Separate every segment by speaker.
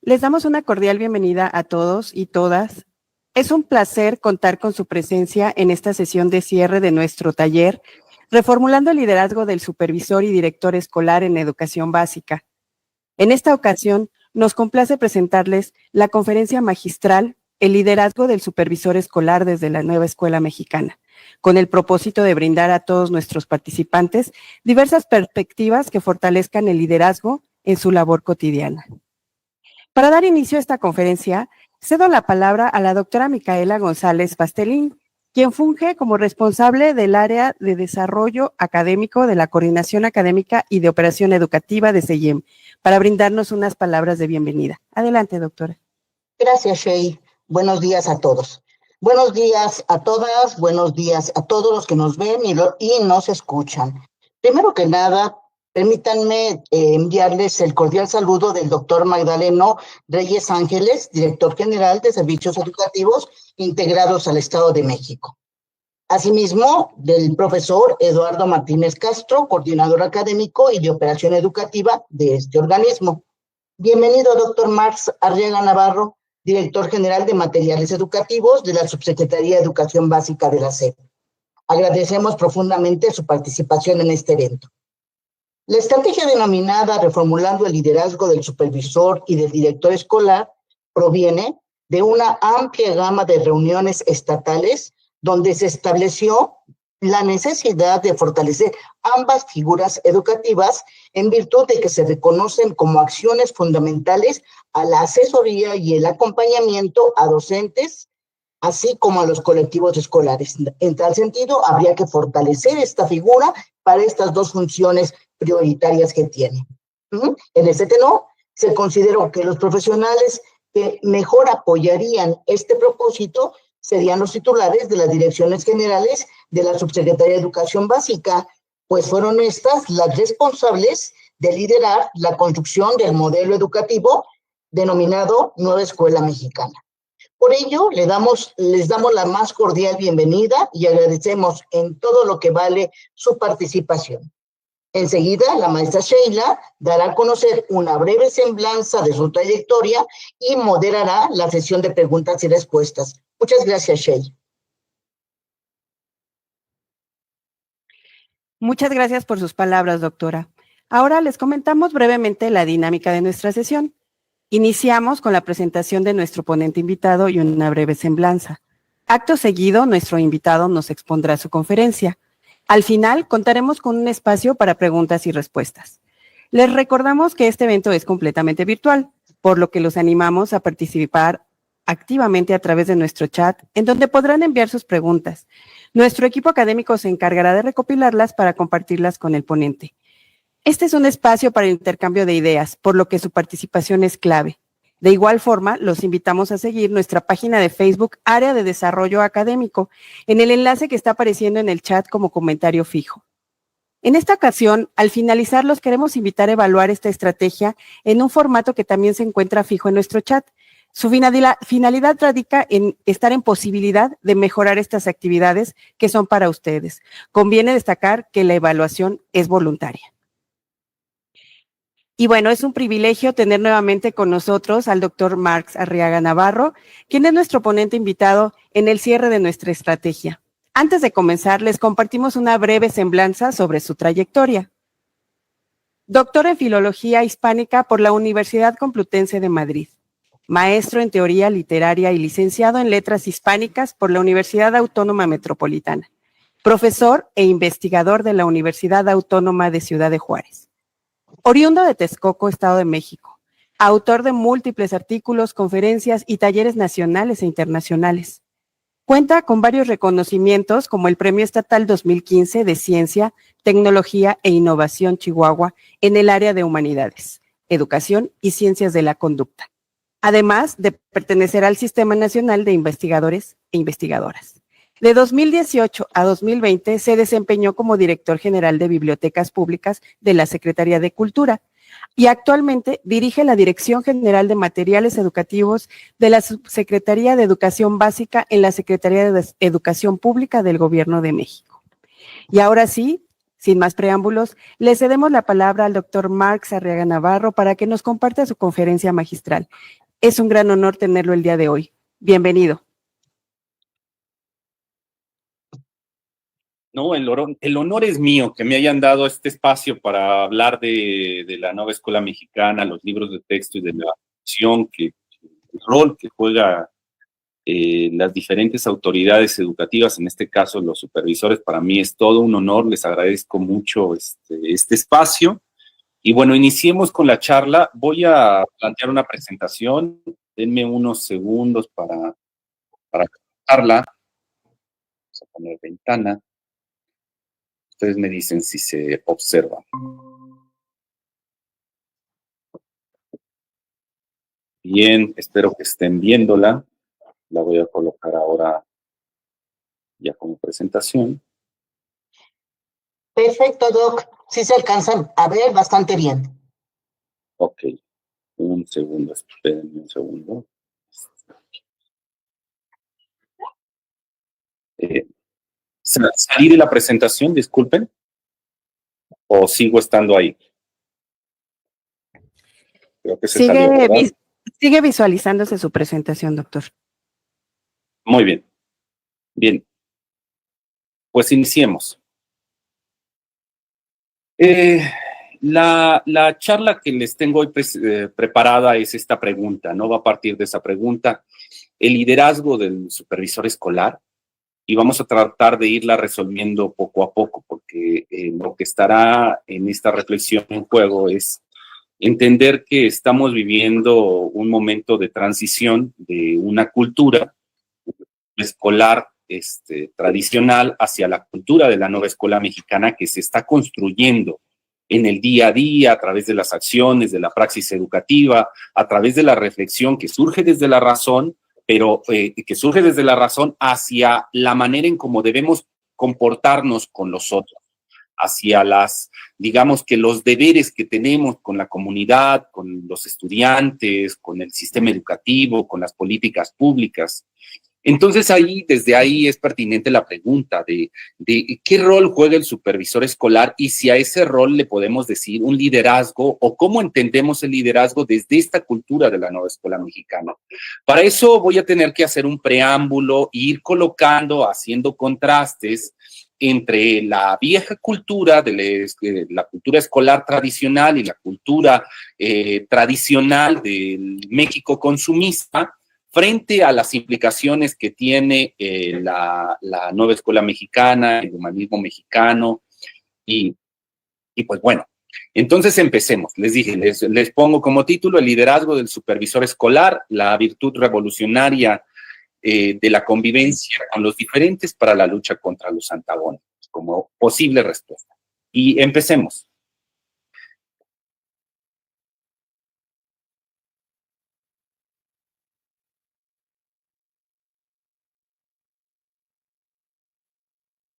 Speaker 1: Les damos una cordial bienvenida a todos y todas. Es un placer contar con su presencia en esta sesión de cierre de nuestro taller, Reformulando el liderazgo del supervisor y director escolar en educación básica. En esta ocasión, nos complace presentarles la conferencia magistral El liderazgo del supervisor escolar desde la nueva escuela mexicana, con el propósito de brindar a todos nuestros participantes diversas perspectivas que fortalezcan el liderazgo en su labor cotidiana. Para dar inicio a esta conferencia, cedo la palabra a la doctora Micaela González Pastelín, quien funge como responsable del área de desarrollo académico de la Coordinación Académica y de Operación Educativa de CEIEM, para brindarnos unas palabras de bienvenida. Adelante, doctora.
Speaker 2: Gracias, Shey. Buenos días a todos. Buenos días a todas, buenos días a todos los que nos ven y nos escuchan. Primero que nada, permítanme enviarles el cordial saludo del doctor Magdaleno Reyes Ángeles, director general de Servicios Educativos Integrados al Estado de México. Asimismo, del profesor Eduardo Martínez Castro, coordinador académico y de operación educativa de este organismo. Bienvenido, doctor Marx Arriaga Navarro, director general de materiales educativos de la Subsecretaría de Educación Básica de la SEP. Agradecemos profundamente su participación en este evento. La estrategia denominada Reformulando el liderazgo del supervisor y del director escolar proviene de una amplia gama de reuniones estatales donde se estableció la necesidad de fortalecer ambas figuras educativas en virtud de que se reconocen como acciones fundamentales a la asesoría y el acompañamiento a docentes, así como a los colectivos escolares. En tal sentido, habría que fortalecer esta figura para estas dos funciones prioritarias que tiene. En este tenor, se consideró que los profesionales que mejor apoyarían este propósito serían los titulares de las direcciones generales de la Subsecretaría de Educación Básica, pues fueron estas las responsables de liderar la construcción del modelo educativo denominado Nueva Escuela Mexicana. Por ello, les damos la más cordial bienvenida y agradecemos en todo lo que vale su participación. Enseguida, la maestra Sheila dará a conocer una breve semblanza de su trayectoria y moderará la sesión de preguntas y respuestas. Muchas gracias, Sheila.
Speaker 1: Muchas gracias por sus palabras, doctora. Ahora les comentamos brevemente la dinámica de nuestra sesión. Iniciamos con la presentación de nuestro ponente invitado y una breve semblanza. Acto seguido, nuestro invitado nos expondrá su conferencia. Al final, contaremos con un espacio para preguntas y respuestas. Les recordamos que este evento es completamente virtual, por lo que los animamos a participar activamente a través de nuestro chat, en donde podrán enviar sus preguntas. Nuestro equipo académico se encargará de recopilarlas para compartirlas con el ponente. Este es un espacio para el intercambio de ideas, por lo que su participación es clave. De igual forma, los invitamos a seguir nuestra página de Facebook, Área de Desarrollo Académico, en el enlace que está apareciendo en el chat como comentario fijo. En esta ocasión, al finalizar, los queremos invitar a evaluar esta estrategia en un formato que también se encuentra fijo en nuestro chat. Su finalidad radica en estar en posibilidad de mejorar estas actividades que son para ustedes. Conviene destacar que la evaluación es voluntaria. Y bueno, es un privilegio tener nuevamente con nosotros al doctor Marx Arriaga Navarro, quien es nuestro ponente invitado en el cierre de nuestra estrategia. Antes de comenzar, les compartimos una breve semblanza sobre su trayectoria. Doctor en Filología Hispánica por la Universidad Complutense de Madrid. Maestro en Teoría Literaria y licenciado en Letras Hispánicas por la Universidad Autónoma Metropolitana. Profesor e investigador de la Universidad Autónoma de Ciudad de Juárez. Oriundo de Texcoco, Estado de México, autor de múltiples artículos, conferencias y talleres nacionales e internacionales. Cuenta con varios reconocimientos como el Premio Estatal 2015 de Ciencia, Tecnología e Innovación Chihuahua en el área de Humanidades, Educación y Ciencias de la Conducta, además de pertenecer al Sistema Nacional de Investigadores e Investigadoras. De 2018 a 2020 se desempeñó como director general de Bibliotecas Públicas de la Secretaría de Cultura y actualmente dirige la Dirección General de Materiales Educativos de la Subsecretaría de Educación Básica en la Secretaría de Educación Pública del Gobierno de México. Y ahora sí, Sin más preámbulos, le cedemos la palabra al doctor Marx Arriaga Navarro para que nos comparta su conferencia magistral. Es un gran honor tenerlo el día de hoy. Bienvenido.
Speaker 3: No, el honor es mío que me hayan dado este espacio para hablar de la nueva escuela mexicana, los libros de texto y de la acción, el rol que juega las diferentes autoridades educativas, en este caso los supervisores. Para mí es todo un honor, les agradezco mucho este espacio. Y bueno, iniciemos con la charla. Voy a plantear una presentación, denme unos segundos para comentarla. Vamos a poner ventana. Ustedes me dicen si se observa. Bien, espero que estén viéndola. La voy a colocar ahora ya como presentación.
Speaker 2: Perfecto, Doc. Sí se alcanzan a ver bastante bien.
Speaker 3: Ok, un segundo, espérenme un segundo. ¿Salí de la presentación, disculpen? ¿O sigo estando ahí? Creo que se salió, ¿verdad?
Speaker 1: Sigue visualizándose su presentación, doctor.
Speaker 3: Muy bien. Bien. Pues iniciemos. La charla que les tengo hoy preparada es esta pregunta, ¿no? Va a partir de esa pregunta, el liderazgo del supervisor escolar, y vamos a tratar de irla resolviendo poco a poco, porque lo que estará en esta reflexión en juego es entender que estamos viviendo un momento de transición de una cultura escolar tradicional hacia la cultura de la nueva escuela mexicana que se está construyendo en el día a día, a través de las acciones, de la praxis educativa, a través de la reflexión que surge desde la razón, pero que surge desde la razón hacia la manera en cómo debemos comportarnos con los otros, hacia digamos que los deberes que tenemos con la comunidad, con los estudiantes, con el sistema educativo, con las políticas públicas. Entonces desde ahí es pertinente la pregunta de qué rol juega el supervisor escolar y si a ese rol le podemos decir un liderazgo o cómo entendemos el liderazgo desde esta cultura de la nueva escuela mexicana. Para eso voy a tener que hacer un preámbulo e ir colocando, haciendo contrastes entre la vieja cultura de la cultura escolar tradicional y la cultura tradicional del México consumista, frente a las implicaciones que tiene la nueva escuela mexicana, el humanismo mexicano, y pues bueno, entonces empecemos. Les dije, les pongo como título el liderazgo del supervisor escolar, la virtud revolucionaria de la convivencia con los diferentes para la lucha contra los antagónicos, como posible respuesta. Y empecemos.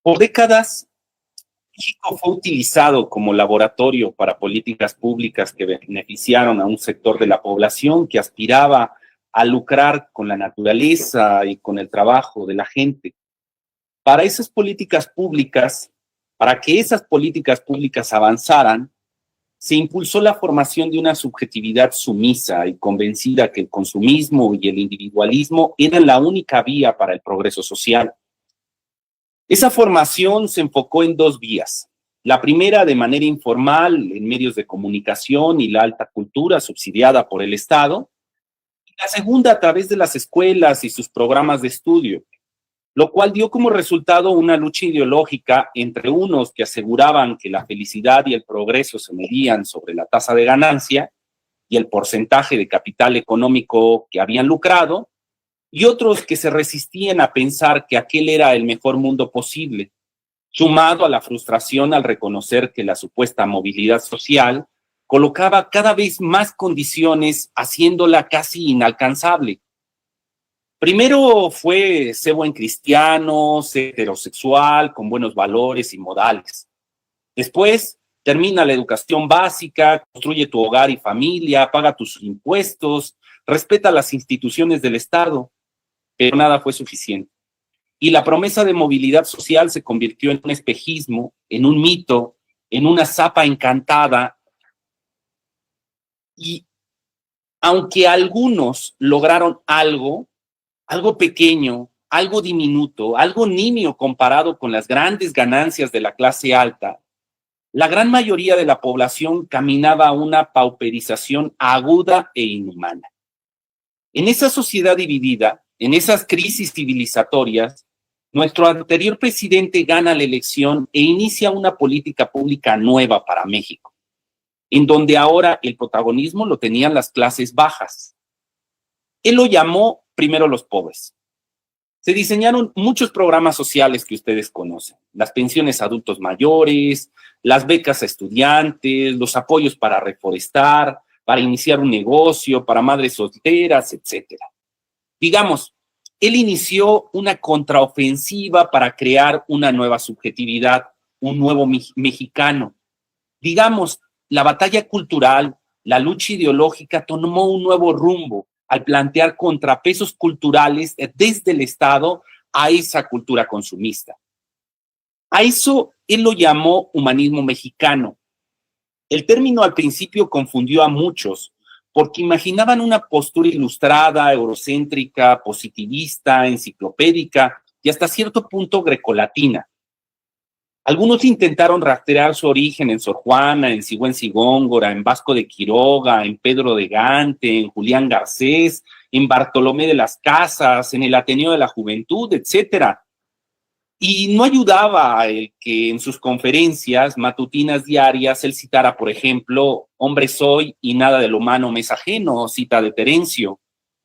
Speaker 3: Por décadas, México fue utilizado como laboratorio para políticas públicas que beneficiaron a un sector de la población que aspiraba a lucrar con la naturaleza y con el trabajo de la gente. Para esas políticas públicas, para que esas políticas públicas avanzaran, se impulsó la formación de una subjetividad sumisa y convencida que el consumismo y el individualismo eran la única vía para el progreso social. Esa formación se enfocó en dos vías. La primera, de manera informal, en medios de comunicación y la alta cultura subsidiada por el Estado. Y la segunda, a través de las escuelas y sus programas de estudio, lo cual dio como resultado una lucha ideológica entre unos que aseguraban que la felicidad y el progreso se medían sobre la tasa de ganancia y el porcentaje de capital económico que habían lucrado, y otros que se resistían a pensar que aquel era el mejor mundo posible, sumado a la frustración al reconocer que la supuesta movilidad social colocaba cada vez más condiciones, haciéndola casi inalcanzable. Primero fue ser buen cristiano, ser heterosexual, con buenos valores y modales. Después, termina la educación básica, construye tu hogar y familia, paga tus impuestos, respeta las instituciones del Estado. Pero nada fue suficiente. y la promesa de movilidad social se convirtió en un espejismo, en un mito, en una zapa encantada. Y aunque algunos lograron algo pequeño, algo diminuto, algo nimio comparado con las grandes ganancias de la clase alta, la gran mayoría de la población caminaba a una pauperización aguda e inhumana. En esa sociedad dividida, en esas crisis civilizatorias, nuestro anterior presidente gana la elección e inicia una política pública nueva para México, en donde ahora el protagonismo lo tenían las clases bajas. Él lo llamó primero los pobres. Se diseñaron muchos programas sociales que ustedes conocen, las pensiones a adultos mayores, las becas a estudiantes, los apoyos para reforestar, para iniciar un negocio, para madres solteras, etcétera. Digamos, él inició una contraofensiva para crear una nueva subjetividad, un nuevo mexicano. Digamos, la batalla cultural, la lucha ideológica tomó un nuevo rumbo al plantear contrapesos culturales desde el Estado a esa cultura consumista. A eso él lo llamó humanismo mexicano. El término al principio confundió a muchos porque imaginaban una postura ilustrada, eurocéntrica, positivista, enciclopédica y hasta cierto punto grecolatina. Algunos intentaron rastrear su origen en Sor Juana, en Sigüenza-y-Góngora, en Vasco de Quiroga, en Pedro de Gante, en Julián Garcés, en Bartolomé de las Casas, en el Ateneo de la Juventud, etcétera. Y no ayudaba el que en sus conferencias matutinas diarias él citara, por ejemplo, hombre soy y nada de lo humano me es ajeno, cita de Terencio,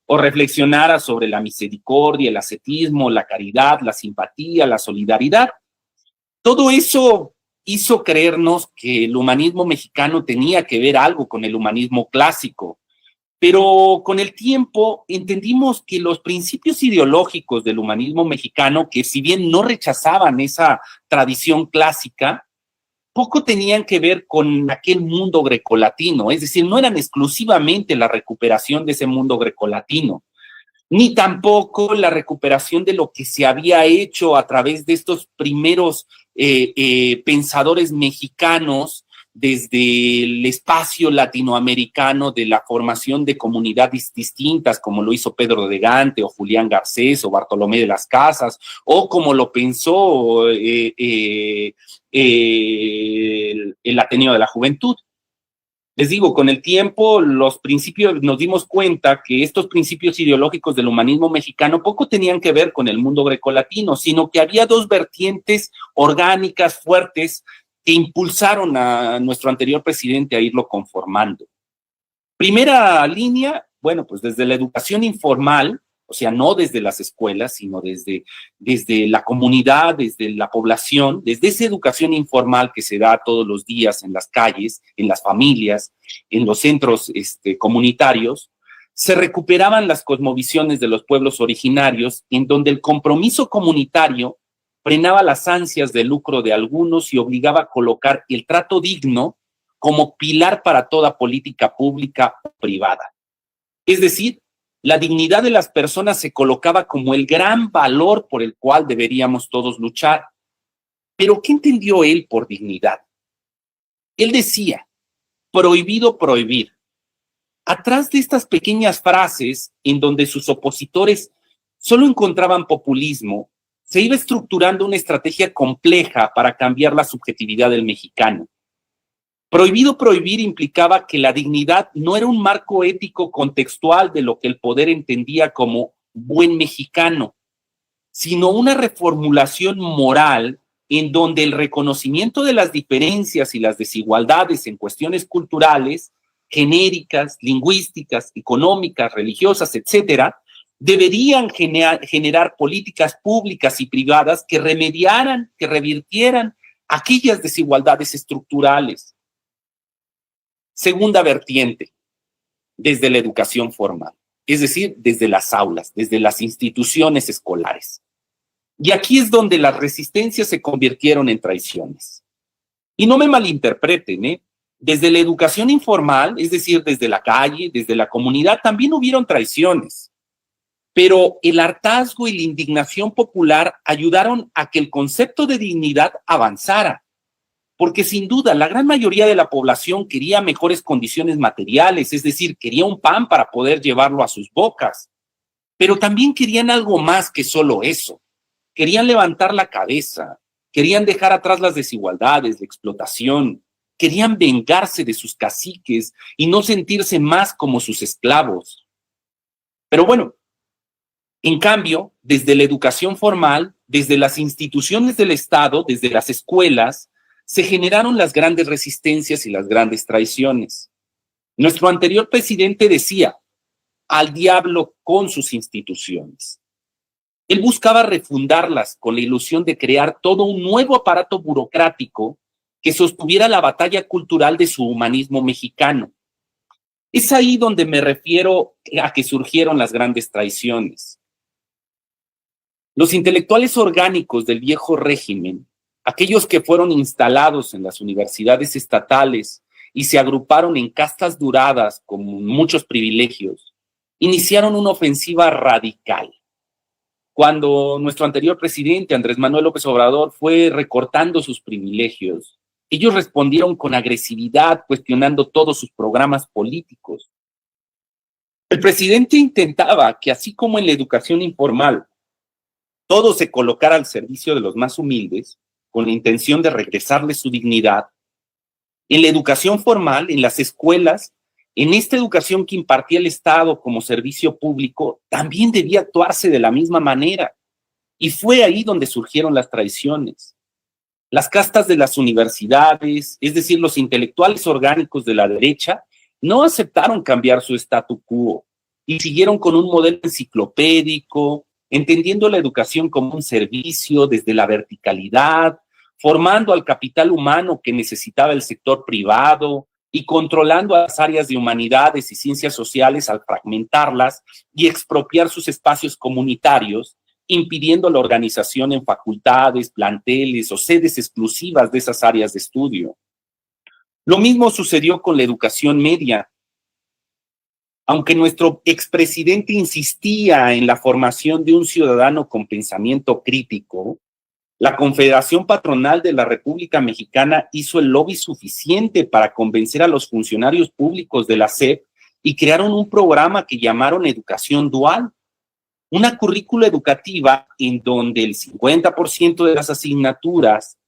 Speaker 3: o reflexionara sobre la misericordia, el ascetismo, la caridad, la simpatía, la solidaridad. Todo eso hizo creernos que el humanismo mexicano tenía que ver algo con el humanismo clásico, pero con el tiempo entendimos que los principios ideológicos del humanismo mexicano, que si bien no rechazaban esa tradición clásica, poco tenían que ver con aquel mundo grecolatino, es decir, no eran exclusivamente la recuperación de ese mundo grecolatino, ni tampoco la recuperación de lo que se había hecho a través de estos primeros pensadores mexicanos desde el espacio latinoamericano de la formación de comunidades distintas, como lo hizo Pedro de Gante o Julián Garcés o Bartolomé de las Casas, o como lo pensó el Ateneo de la Juventud. Les digo, con el tiempo, los principios, nos dimos cuenta que estos principios ideológicos del humanismo mexicano poco tenían que ver con el mundo grecolatino, sino que había dos vertientes orgánicas fuertes que impulsaron a nuestro anterior presidente a irlo conformando. Primera línea, bueno, pues desde la educación informal, o sea, no desde las escuelas, sino desde la comunidad, desde la población, desde esa educación informal que se da todos los días en las calles, en las familias, en los centros comunitarios, se recuperaban las cosmovisiones de los pueblos originarios, en donde el compromiso comunitario frenaba las ansias de lucro de algunos y obligaba a colocar el trato digno como pilar para toda política pública o privada. Es decir, la dignidad de las personas se colocaba como el gran valor por el cual deberíamos todos luchar. Pero ¿qué entendió él por dignidad? Él decía, prohibido prohibir. Atrás de estas pequeñas frases en donde sus opositores solo encontraban populismo, se iba estructurando una estrategia compleja para cambiar la subjetividad del mexicano. Prohibido prohibir implicaba que la dignidad no era un marco ético contextual de lo que el poder entendía como buen mexicano, sino una reformulación moral en donde el reconocimiento de las diferencias y las desigualdades en cuestiones culturales, genéricas, lingüísticas, económicas, religiosas, etcétera, deberían generar políticas públicas y privadas que remediaran, que revirtieran aquellas desigualdades estructurales. Segunda vertiente, desde la educación formal, es decir, desde las aulas, desde las instituciones escolares. Y aquí es donde las resistencias se convirtieron en traiciones. Y no me malinterpreten, desde la educación informal, es decir, desde la calle, desde la comunidad, también hubieron traiciones. Pero el hartazgo y la indignación popular ayudaron a que el concepto de dignidad avanzara, porque sin duda la gran mayoría de la población quería mejores condiciones materiales, es decir, quería un pan para poder llevarlo a sus bocas, pero también querían algo más que solo eso. Querían levantar la cabeza, querían dejar atrás las desigualdades, la explotación, querían vengarse de sus caciques y no sentirse más como sus esclavos. Pero bueno, en cambio, desde la educación formal, desde las instituciones del Estado, desde las escuelas, se generaron las grandes resistencias y las grandes traiciones. Nuestro anterior presidente decía, al diablo con sus instituciones. Él buscaba refundarlas con la ilusión de crear todo un nuevo aparato burocrático que sostuviera la batalla cultural de su humanismo mexicano. Es ahí donde me refiero a que surgieron las grandes traiciones. Los intelectuales orgánicos del viejo régimen, aquellos que fueron instalados en las universidades estatales y se agruparon en castas duradas con muchos privilegios, iniciaron una ofensiva radical. Cuando nuestro anterior presidente, Andrés Manuel López Obrador, fue recortando sus privilegios, ellos respondieron con agresividad, cuestionando todos sus programas políticos. El presidente intentaba que, así como en la educación informal, todo se colocara al servicio de los más humildes, con la intención de regresarles su dignidad. En la educación formal, en las escuelas, en esta educación que impartía el Estado como servicio público, también debía actuarse de la misma manera. Y fue ahí donde surgieron las traiciones. Las castas de las universidades, es decir, los intelectuales orgánicos de la derecha, no aceptaron cambiar su statu quo y siguieron con un modelo enciclopédico, entendiendo la educación como un servicio desde la verticalidad, formando al capital humano que necesitaba el sector privado y controlando a las áreas de humanidades y ciencias sociales al fragmentarlas y expropiar sus espacios comunitarios, impidiendo la organización en facultades, planteles o sedes exclusivas de esas áreas de estudio. Lo mismo sucedió con la educación media. Aunque nuestro expresidente insistía en la formación de un ciudadano con pensamiento crítico, la Confederación Patronal de la República Mexicana hizo el lobby suficiente para convencer a los funcionarios públicos de la SEP y crearon un programa que llamaron Educación Dual, una currícula educativa en donde el 50% de las asignaturas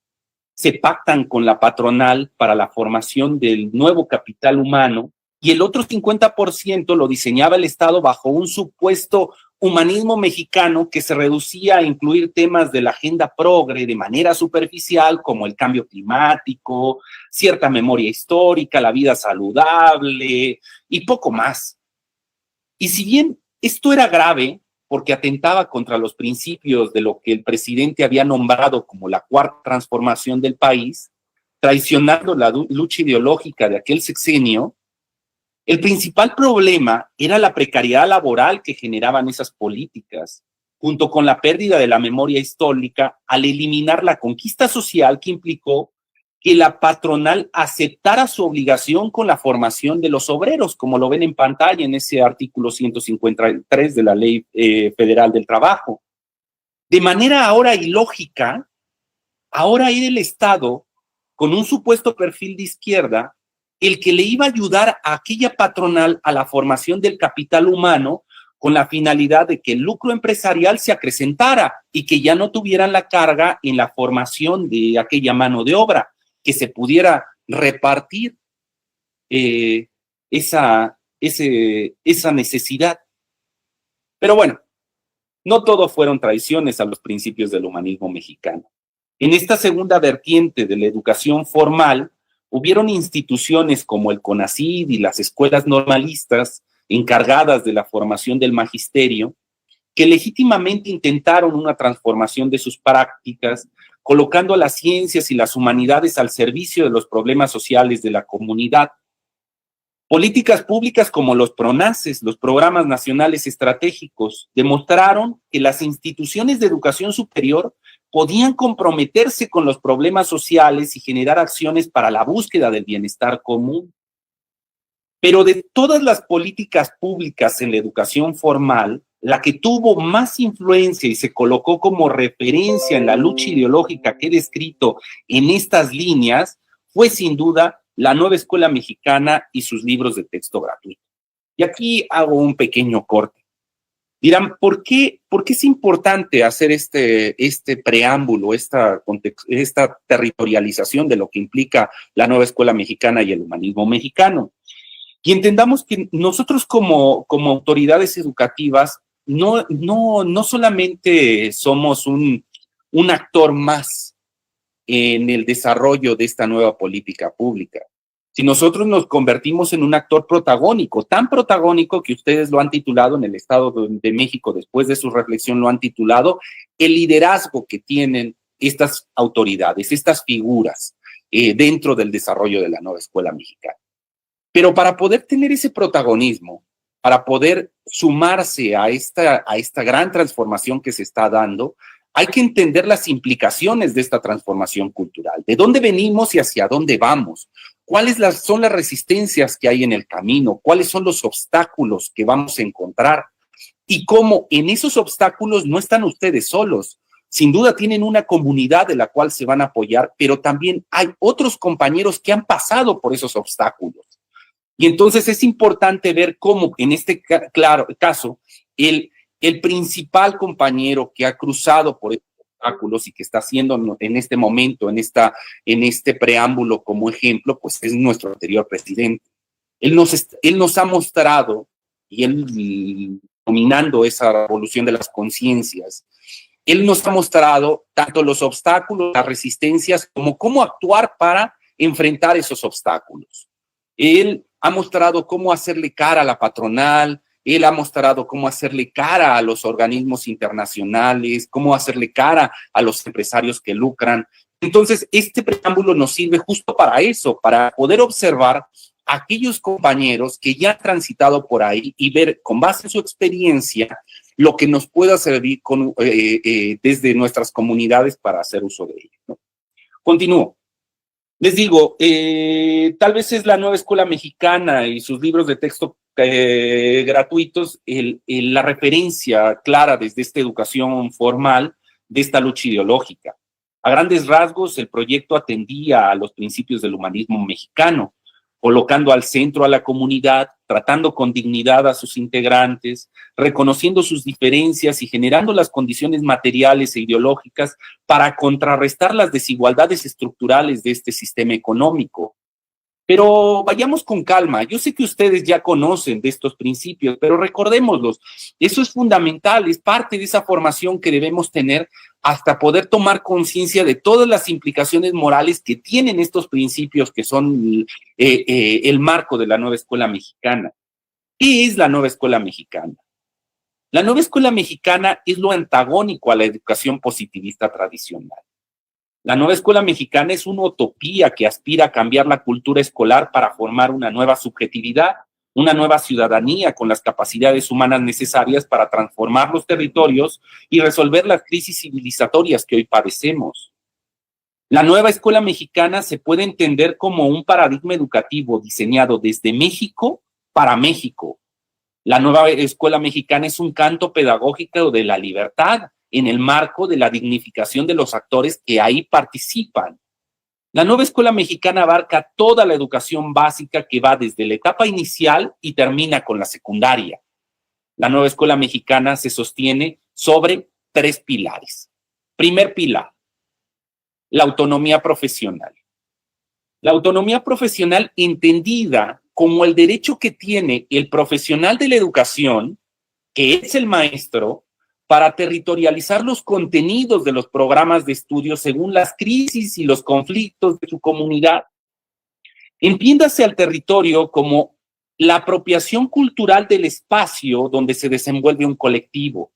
Speaker 3: se pactan con la patronal para la formación del nuevo capital humano y el otro 50% lo diseñaba el Estado bajo un supuesto humanismo mexicano que se reducía a incluir temas de la agenda progre de manera superficial como el cambio climático, cierta memoria histórica, la vida saludable y poco más. Y si bien esto era grave, porque atentaba contra los principios de lo que el presidente había nombrado como la cuarta transformación del país, traicionando la lucha ideológica de aquel sexenio, el principal problema era la precariedad laboral que generaban esas políticas, junto con la pérdida de la memoria histórica al eliminar la conquista social que implicó que la patronal aceptara su obligación con la formación de los obreros, como lo ven en pantalla en ese artículo 153 de la Ley Federal del Trabajo. De manera ahora ilógica, ahora era el Estado, con un supuesto perfil de izquierda, el que le iba a ayudar a aquella patronal a la formación del capital humano con la finalidad de que el lucro empresarial se acrecentara y que ya no tuvieran la carga en la formación de aquella mano de obra, que se pudiera repartir esa necesidad. Pero bueno, no todo fueron traiciones a los principios del humanismo mexicano. En esta segunda vertiente de la educación formal, hubieron instituciones como el CONACYT y las escuelas normalistas encargadas de la formación del magisterio, que legítimamente intentaron una transformación de sus prácticas, colocando a las ciencias y las humanidades al servicio de los problemas sociales de la comunidad. Políticas públicas como los PRONACES, los Programas Nacionales Estratégicos, demostraron que las instituciones de educación superior podían comprometerse con los problemas sociales y generar acciones para la búsqueda del bienestar común. Pero de todas las políticas públicas en la educación formal, la que tuvo más influencia y se colocó como referencia en la lucha ideológica que he descrito en estas líneas, fue sin duda la Nueva Escuela Mexicana y sus libros de texto gratuito. Y aquí hago un pequeño corte. Dirán, ¿por qué es importante hacer este preámbulo, esta territorialización de lo que implica la Nueva Escuela Mexicana y el humanismo mexicano? Y entendamos que nosotros como autoridades educativas no solamente somos un actor más en el desarrollo de esta nueva política pública, si nosotros nos convertimos en un actor protagónico, tan protagónico que ustedes lo han titulado en el Estado de México, después de su reflexión lo han titulado, el liderazgo que tienen estas autoridades, estas figuras dentro del desarrollo de la Nueva Escuela Mexicana. Pero para poder tener ese protagonismo, para poder sumarse a esta gran transformación que se está dando, hay que entender las implicaciones de esta transformación cultural, de dónde venimos y hacia dónde vamos, cuáles son las resistencias que hay en el camino, cuáles son los obstáculos que vamos a encontrar y cómo en esos obstáculos no están ustedes solos. Sin duda tienen una comunidad de la cual se van a apoyar, pero también hay otros compañeros que han pasado por esos obstáculos. Y entonces es importante ver cómo en este caso el principal compañero que ha cruzado por estos obstáculos y que está haciendo en este momento, en este preámbulo como ejemplo, pues es nuestro anterior presidente. Él nos ha mostrado, y él dominando esa revolución de las conciencias, él nos ha mostrado tanto los obstáculos, las resistencias, como cómo actuar para enfrentar esos obstáculos. Él ha mostrado cómo hacerle cara a la patronal, él ha mostrado cómo hacerle cara a los organismos internacionales, cómo hacerle cara a los empresarios que lucran. Entonces, este preámbulo nos sirve justo para eso, para poder observar a aquellos compañeros que ya han transitado por ahí y ver con base en su experiencia lo que nos pueda servir desde nuestras comunidades para hacer uso de ello, ¿no? Continúo. Les digo, tal vez es la Nueva Escuela Mexicana y sus libros de texto gratuitos la referencia clara desde esta educación formal de esta lucha ideológica. A grandes rasgos, el proyecto atendía a los principios del humanismo mexicano, colocando al centro a la comunidad, tratando con dignidad a sus integrantes, reconociendo sus diferencias y generando las condiciones materiales e ideológicas para contrarrestar las desigualdades estructurales de este sistema económico. Pero vayamos con calma. Yo sé que ustedes ya conocen de estos principios, pero recordémoslos. Eso es fundamental, es parte de esa formación que debemos tener hasta poder tomar conciencia de todas las implicaciones morales que tienen estos principios que son el marco de la Nueva Escuela Mexicana. ¿Qué es la Nueva Escuela Mexicana? La Nueva Escuela Mexicana es lo antagónico a la educación positivista tradicional. La Nueva Escuela Mexicana es una utopía que aspira a cambiar la cultura escolar para formar una nueva subjetividad, una nueva ciudadanía con las capacidades humanas necesarias para transformar los territorios y resolver las crisis civilizatorias que hoy padecemos. La Nueva Escuela Mexicana se puede entender como un paradigma educativo diseñado desde México para México. La Nueva Escuela Mexicana es un canto pedagógico de la libertad, en el marco de la dignificación de los actores que ahí participan. La Nueva Escuela Mexicana abarca toda la educación básica que va desde la etapa inicial y termina con la secundaria. La Nueva Escuela Mexicana se sostiene sobre 3 pilares. Primer pilar, la autonomía profesional. La autonomía profesional entendida como el derecho que tiene el profesional de la educación, que es el maestro, para territorializar los contenidos de los programas de estudio según las crisis y los conflictos de su comunidad. Entiéndase al territorio como la apropiación cultural del espacio donde se desenvuelve un colectivo,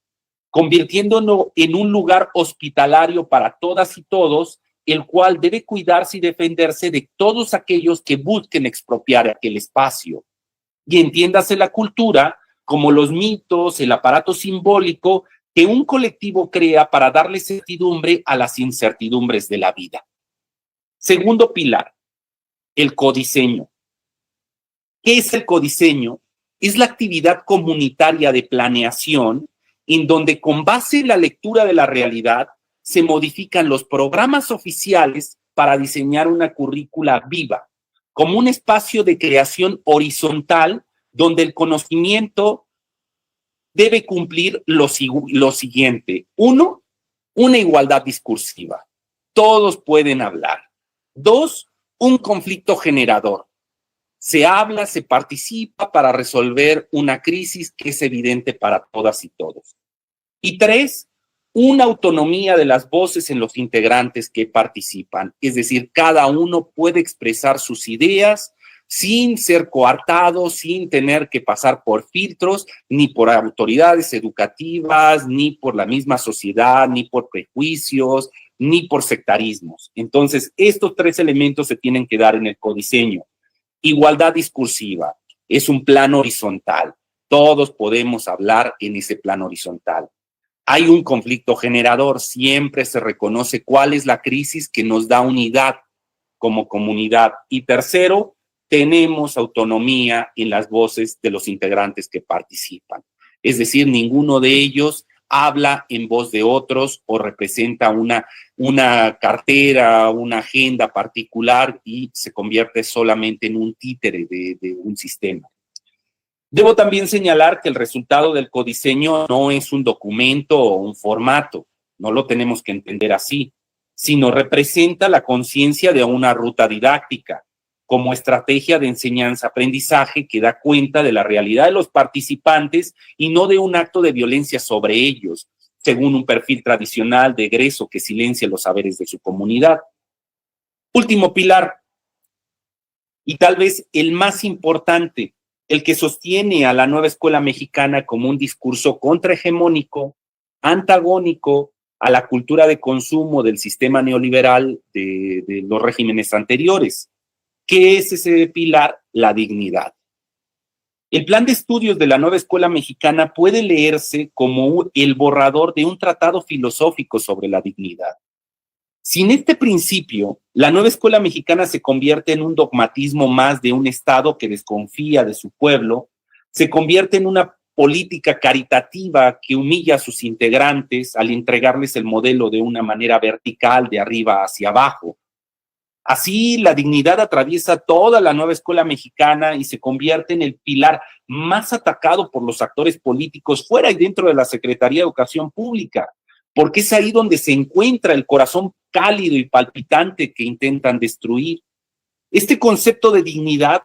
Speaker 3: convirtiéndolo en un lugar hospitalario para todas y todos, el cual debe cuidarse y defenderse de todos aquellos que busquen expropiar aquel espacio. Y entiéndase la cultura como los mitos, el aparato simbólico que un colectivo crea para darle certidumbre a las incertidumbres de la vida. Segundo pilar, el codiseño. ¿Qué es el codiseño? Es la actividad comunitaria de planeación en donde con base en la lectura de la realidad se modifican los programas oficiales para diseñar una currícula viva, como un espacio de creación horizontal donde el conocimiento debe cumplir lo siguiente. Uno, una igualdad discursiva. Todos pueden hablar. Dos, un conflicto generador. Se habla, se participa para resolver una crisis que es evidente para todas y todos. Y tres, una autonomía de las voces en los integrantes que participan. Es decir, cada uno puede expresar sus ideas sin ser coartado, sin tener que pasar por filtros, ni por autoridades educativas, ni por la misma sociedad, ni por prejuicios, ni por sectarismos. Entonces, estos tres elementos se tienen que dar en el codiseño. Igualdad discursiva, es un plano horizontal. Todos podemos hablar en ese plano horizontal. Hay un conflicto generador, siempre se reconoce cuál es la crisis que nos da unidad como comunidad. Y tercero, tenemos autonomía en las voces de los integrantes que participan. Es decir, ninguno de ellos habla en voz de otros o representa una cartera, una agenda particular y se convierte solamente en un títere de un sistema. Debo también señalar que el resultado del codiseño no es un documento o un formato, no lo tenemos que entender así, sino representa la conciencia de una ruta didáctica como estrategia de enseñanza-aprendizaje que da cuenta de la realidad de los participantes y no de un acto de violencia sobre ellos, según un perfil tradicional de egreso que silencia los saberes de su comunidad. Último pilar, y tal vez el más importante, el que sostiene a la nueva escuela mexicana como un discurso contrahegemónico, antagónico a la cultura de consumo del sistema neoliberal de los regímenes anteriores. ¿Qué es ese pilar? La dignidad. El plan de estudios de la nueva escuela mexicana puede leerse como el borrador de un tratado filosófico sobre la dignidad. Sin este principio, la nueva escuela mexicana se convierte en un dogmatismo más de un Estado que desconfía de su pueblo, se convierte en una política caritativa que humilla a sus integrantes al entregarles el modelo de una manera vertical, de arriba hacia abajo. Así, la dignidad atraviesa toda la nueva escuela mexicana y se convierte en el pilar más atacado por los actores políticos fuera y dentro de la Secretaría de Educación Pública, porque es ahí donde se encuentra el corazón cálido y palpitante que intentan destruir. Este concepto de dignidad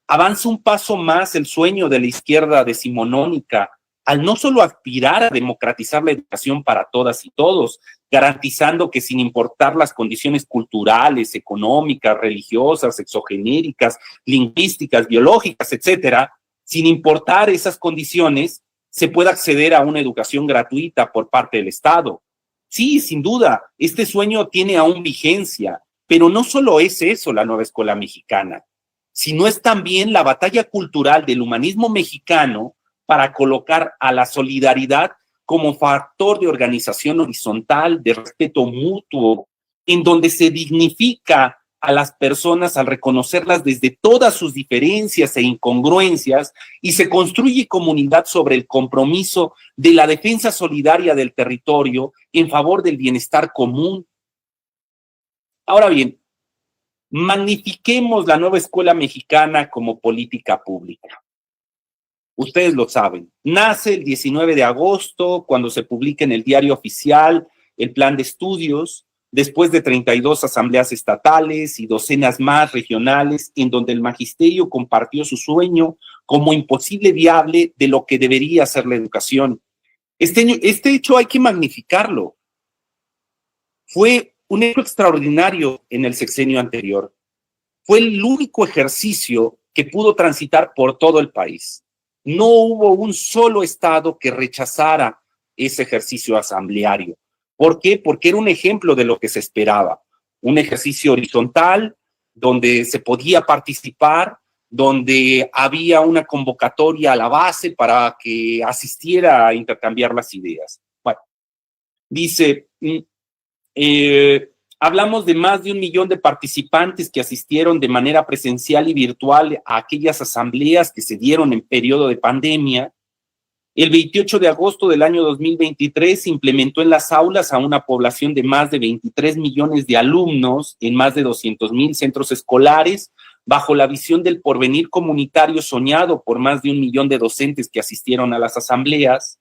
Speaker 3: avanza un paso más el sueño de la izquierda decimonónica, al no solo aspirar a democratizar la educación para todas y todos, garantizando que sin importar las condiciones culturales, económicas, religiosas, exogenéricas, lingüísticas, biológicas, etcétera, sin importar esas condiciones, se pueda acceder a una educación gratuita por parte del Estado. Sí, sin duda, este sueño tiene aún vigencia, pero no solo es eso la nueva escuela mexicana, sino es también la batalla cultural del humanismo mexicano para colocar a la solidaridad como factor de organización horizontal, de respeto mutuo, en donde se dignifica a las personas al reconocerlas desde todas sus diferencias e incongruencias y se construye comunidad sobre el compromiso de la defensa solidaria del territorio en favor del bienestar común. Ahora bien, magnifiquemos la nueva escuela mexicana como política pública. Ustedes lo saben, nace el 19 de agosto cuando se publica en el Diario Oficial el plan de estudios, después de 32 asambleas estatales y docenas más regionales, en donde el magisterio compartió su sueño como imposible viable de lo que debería ser la educación. Este hecho hay que magnificarlo. Fue un hecho extraordinario en el sexenio anterior. Fue el único ejercicio que pudo transitar por todo el país. No hubo un solo estado que rechazara ese ejercicio asambleario. ¿Por qué? Porque era un ejemplo de lo que se esperaba. Un ejercicio horizontal, donde se podía participar, donde había una convocatoria a la base para que asistiera a intercambiar las ideas. Bueno, dice, hablamos de más de 1 millón de participantes que asistieron de manera presencial y virtual a aquellas asambleas que se dieron en periodo de pandemia. El 28 de agosto del año 2023 se implementó en las aulas a una población de más de 23 millones de alumnos en más de 200,000 centros escolares, bajo la visión del porvenir comunitario soñado por más de 1 millón de docentes que asistieron a las asambleas.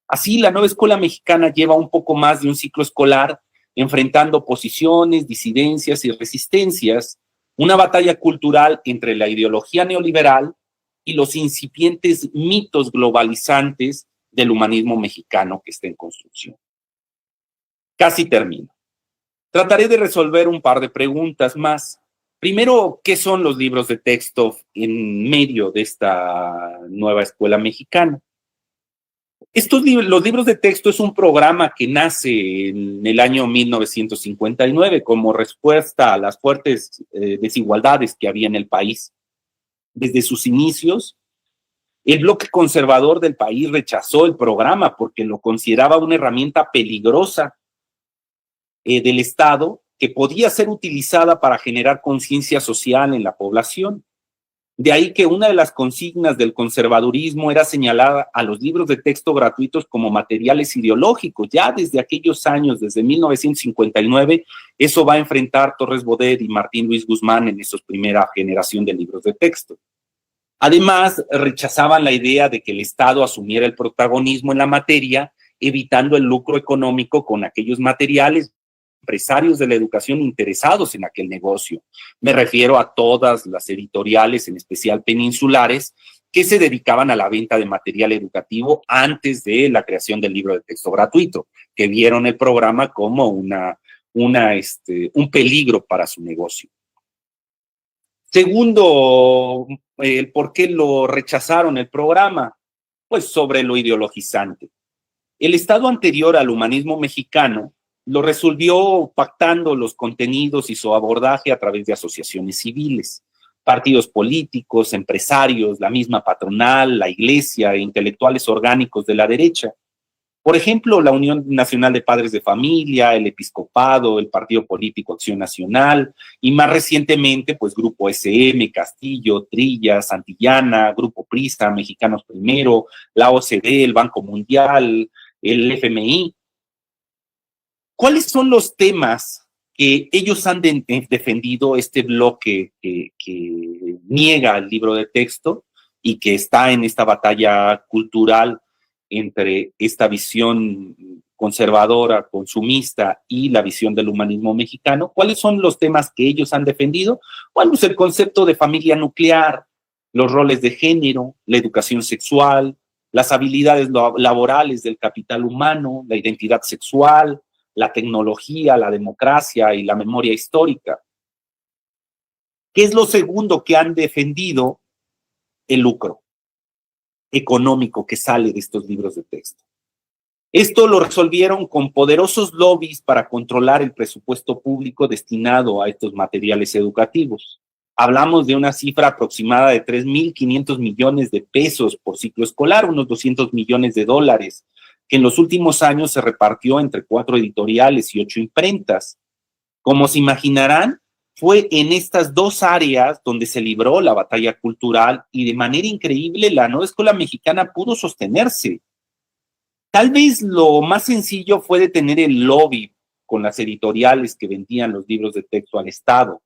Speaker 3: Así, la nueva escuela mexicana lleva un poco más de un ciclo escolar, enfrentando oposiciones, disidencias y resistencias, una batalla cultural entre la ideología neoliberal y los incipientes mitos globalizantes del humanismo mexicano que está en construcción. Casi termino. Trataré de resolver un par de preguntas más. Primero, ¿qué son los libros de texto en medio de esta nueva escuela mexicana? Los libros de texto es un programa que nace en el año 1959 como respuesta a las fuertes desigualdades que había en el país. Desde sus inicios, el bloque conservador del país rechazó el programa porque lo consideraba una herramienta peligrosa del Estado que podía ser utilizada para generar conciencia social en la población. De ahí que una de las consignas del conservadurismo era señalar a los libros de texto gratuitos como materiales ideológicos. Ya desde aquellos años, desde 1959, eso va a enfrentar Torres Bodet y Martín Luis Guzmán en esa primera generación de libros de texto. Además, rechazaban la idea de que el Estado asumiera el protagonismo en la materia, evitando el lucro económico con aquellos materiales, empresarios de la educación interesados en aquel negocio. Me refiero a todas las editoriales, en especial peninsulares, que se dedicaban a la venta de material educativo antes de la creación del libro de texto gratuito, que vieron el programa como un peligro para su negocio. Segundo, el por qué lo rechazaron el programa, pues sobre lo ideologizante. El Estado anterior al humanismo mexicano lo resolvió pactando los contenidos y su abordaje a través de asociaciones civiles, partidos políticos, empresarios, la misma patronal, la iglesia e intelectuales orgánicos de la derecha. Por ejemplo, la Unión Nacional de Padres de Familia, el Episcopado, el Partido Político Acción Nacional y más recientemente, pues Grupo SM, Castillo, Trilla, Santillana, Grupo Prisa, Mexicanos Primero, la OCDE, el Banco Mundial, el FMI. ¿Cuáles son los temas que ellos han defendido, este bloque que niega el libro de texto y que está en esta batalla cultural entre esta visión conservadora, consumista y la visión del humanismo mexicano? ¿Cuáles son los temas que ellos han defendido? Bueno, pues el concepto de familia nuclear, los roles de género, la educación sexual, las habilidades laborales del capital humano, la identidad sexual, la tecnología, la democracia y la memoria histórica. ¿Qué es lo segundo que han defendido? El lucro económico que sale de estos libros de texto. Esto lo resolvieron con poderosos lobbies para controlar el presupuesto público destinado a estos materiales educativos. Hablamos de una cifra aproximada de 3,500 millones de pesos por ciclo escolar, unos 200 millones de dólares, que en los últimos años se repartió entre 4 editoriales y 8 imprentas. Como se imaginarán, fue en estas dos áreas donde se libró la batalla cultural y de manera increíble la nueva escuela mexicana pudo sostenerse. Tal vez lo más sencillo fue detener el lobby con las editoriales que vendían los libros de texto al Estado,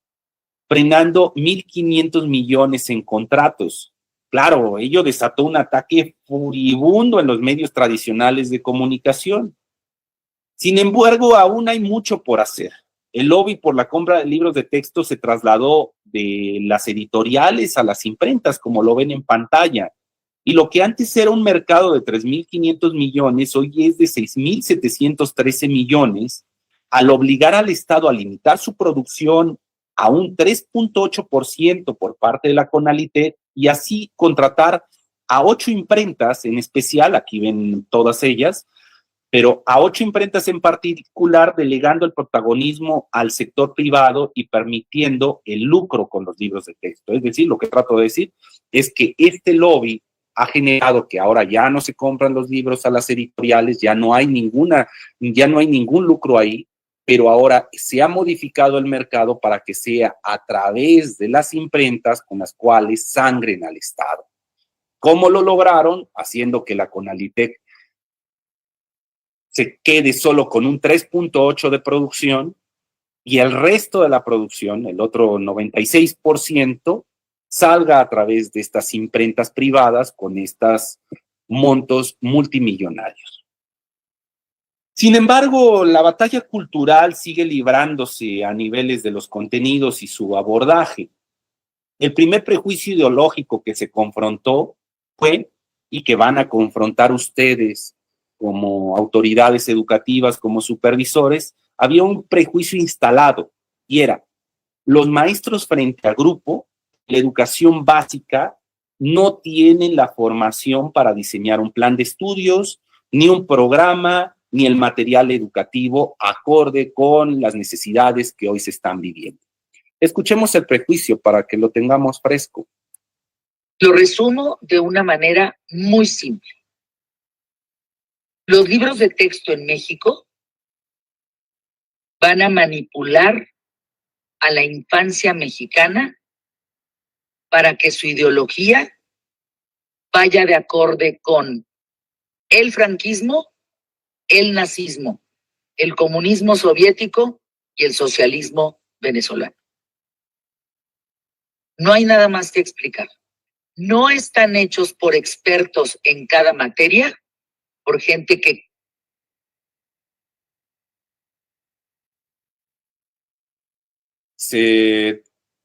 Speaker 3: frenando 1,500 millones en contratos. Claro, ello desató un ataque furibundo en los medios tradicionales de comunicación. Sin embargo, aún hay mucho por hacer. El lobby por la compra de libros de texto se trasladó de las editoriales a las imprentas, como lo ven en pantalla. Y lo que antes era un mercado de 3,500 millones, hoy es de 6,713 millones, al obligar al Estado a limitar su producción a un 3,8% por parte de la CONALITET y así contratar a 8 imprentas, en especial, aquí ven todas ellas, pero a 8 imprentas en particular, delegando el protagonismo al sector privado y permitiendo el lucro con los libros de texto. Es decir, lo que trato de decir es que este lobby ha generado que ahora ya no se compran los libros a las editoriales, ya no hay ningún lucro ahí, pero ahora se ha modificado el mercado para que sea a través de las imprentas con las cuales sangren al Estado. ¿Cómo lo lograron? Haciendo que la CONALITEC se quede solo con un 3.8 de producción y el resto de la producción, el otro 96%, salga a través de estas imprentas privadas con estos montos multimillonarios. Sin embargo, la batalla cultural sigue librándose a niveles de los contenidos y su abordaje. El primer prejuicio ideológico que se confrontó fue, y que van a confrontar ustedes como autoridades educativas, como supervisores, había un prejuicio instalado y era, los maestros frente al grupo, la educación básica, no tienen la formación para diseñar un plan de estudios, ni un programa, ni el material educativo acorde con las necesidades que hoy se están viviendo. Escuchemos el prejuicio para que lo tengamos fresco.
Speaker 4: Lo resumo de una manera muy simple. Los libros de texto en México van a manipular a la infancia mexicana para que su ideología vaya de acorde con el franquismo, el nazismo, el comunismo soviético y el socialismo venezolano. No hay nada más que explicar. No están hechos por expertos en cada materia, por gente que...
Speaker 3: Se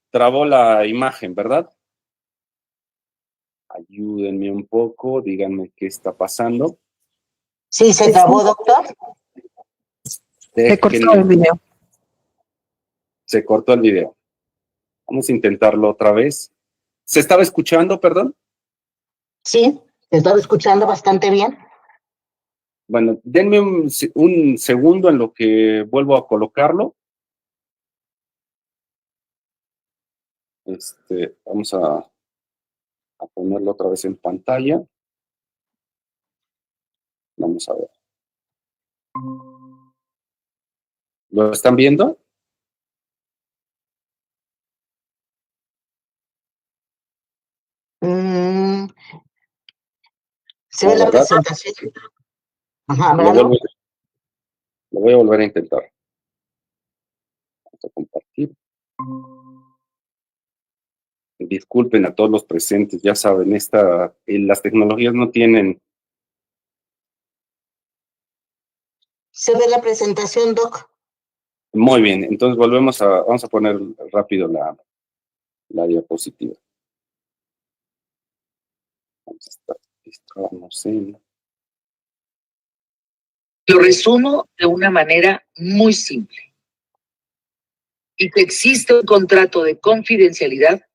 Speaker 3: trabó la imagen, ¿verdad? Ayúdenme un poco, díganme qué está pasando.
Speaker 2: Sí, se trabó, doctor.
Speaker 1: Se cortó el video.
Speaker 3: Se cortó el video. Vamos a intentarlo otra vez. ¿Se estaba escuchando, perdón?
Speaker 2: Sí, te estaba escuchando bastante bien.
Speaker 3: Bueno, denme un segundo en lo que vuelvo a colocarlo. Vamos a ponerlo otra vez en pantalla. Vamos a ver. ¿Lo están viendo?
Speaker 2: Se ve la
Speaker 3: ¿verdad?
Speaker 2: presentación. Ajá, ¿verdad?
Speaker 3: Lo voy a volver a intentar. Vamos a compartir. Disculpen a todos los presentes, ya saben, las tecnologías no tienen...
Speaker 2: ¿Se ve la presentación, Doc?
Speaker 3: Muy bien, entonces vamos a poner rápido la diapositiva. Vamos a estarnos en...
Speaker 4: Lo resumo de una manera muy simple. Y que existe un contrato de confidencialidad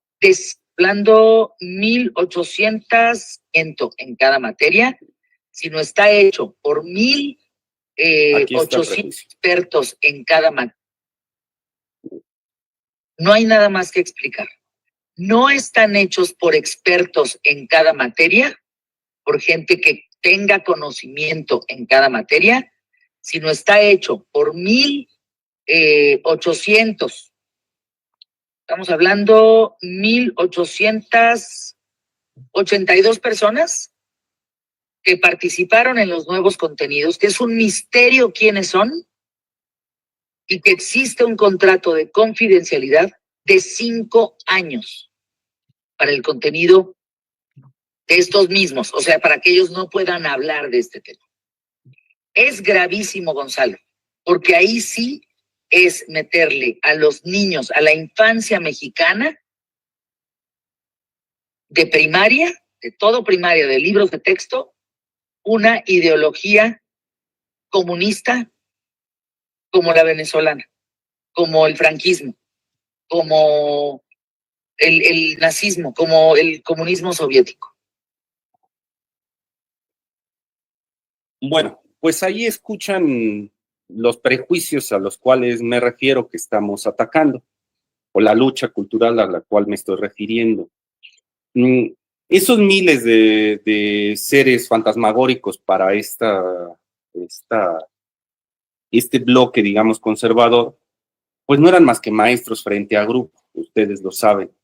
Speaker 4: hablando 1,800 en cada materia, si no está hecho por 1,800 expertos en cada materia. No hay nada más que explicar. No están hechos por expertos en cada materia, por gente que tenga conocimiento en cada materia, sino está hecho por 1,800. Estamos hablando 1,882 personas que participaron en los nuevos contenidos, que es un misterio quiénes son, y que existe un contrato de confidencialidad de 5 años para el contenido de estos mismos, o sea, para que ellos no puedan hablar de este tema. Es gravísimo, Gonzalo, porque ahí sí es meterle a los niños, a la infancia mexicana, de primaria, de todo primaria, de libros de texto, una ideología comunista como la venezolana, como el franquismo, como el nazismo, como el comunismo soviético.
Speaker 3: Bueno, pues ahí escuchan los prejuicios a los cuales me refiero que estamos atacando, o la lucha cultural a la cual me estoy refiriendo. Esos miles de seres fantasmagóricos para este bloque, digamos, conservador, pues no eran más que maestros frente a grupo, ustedes lo saben.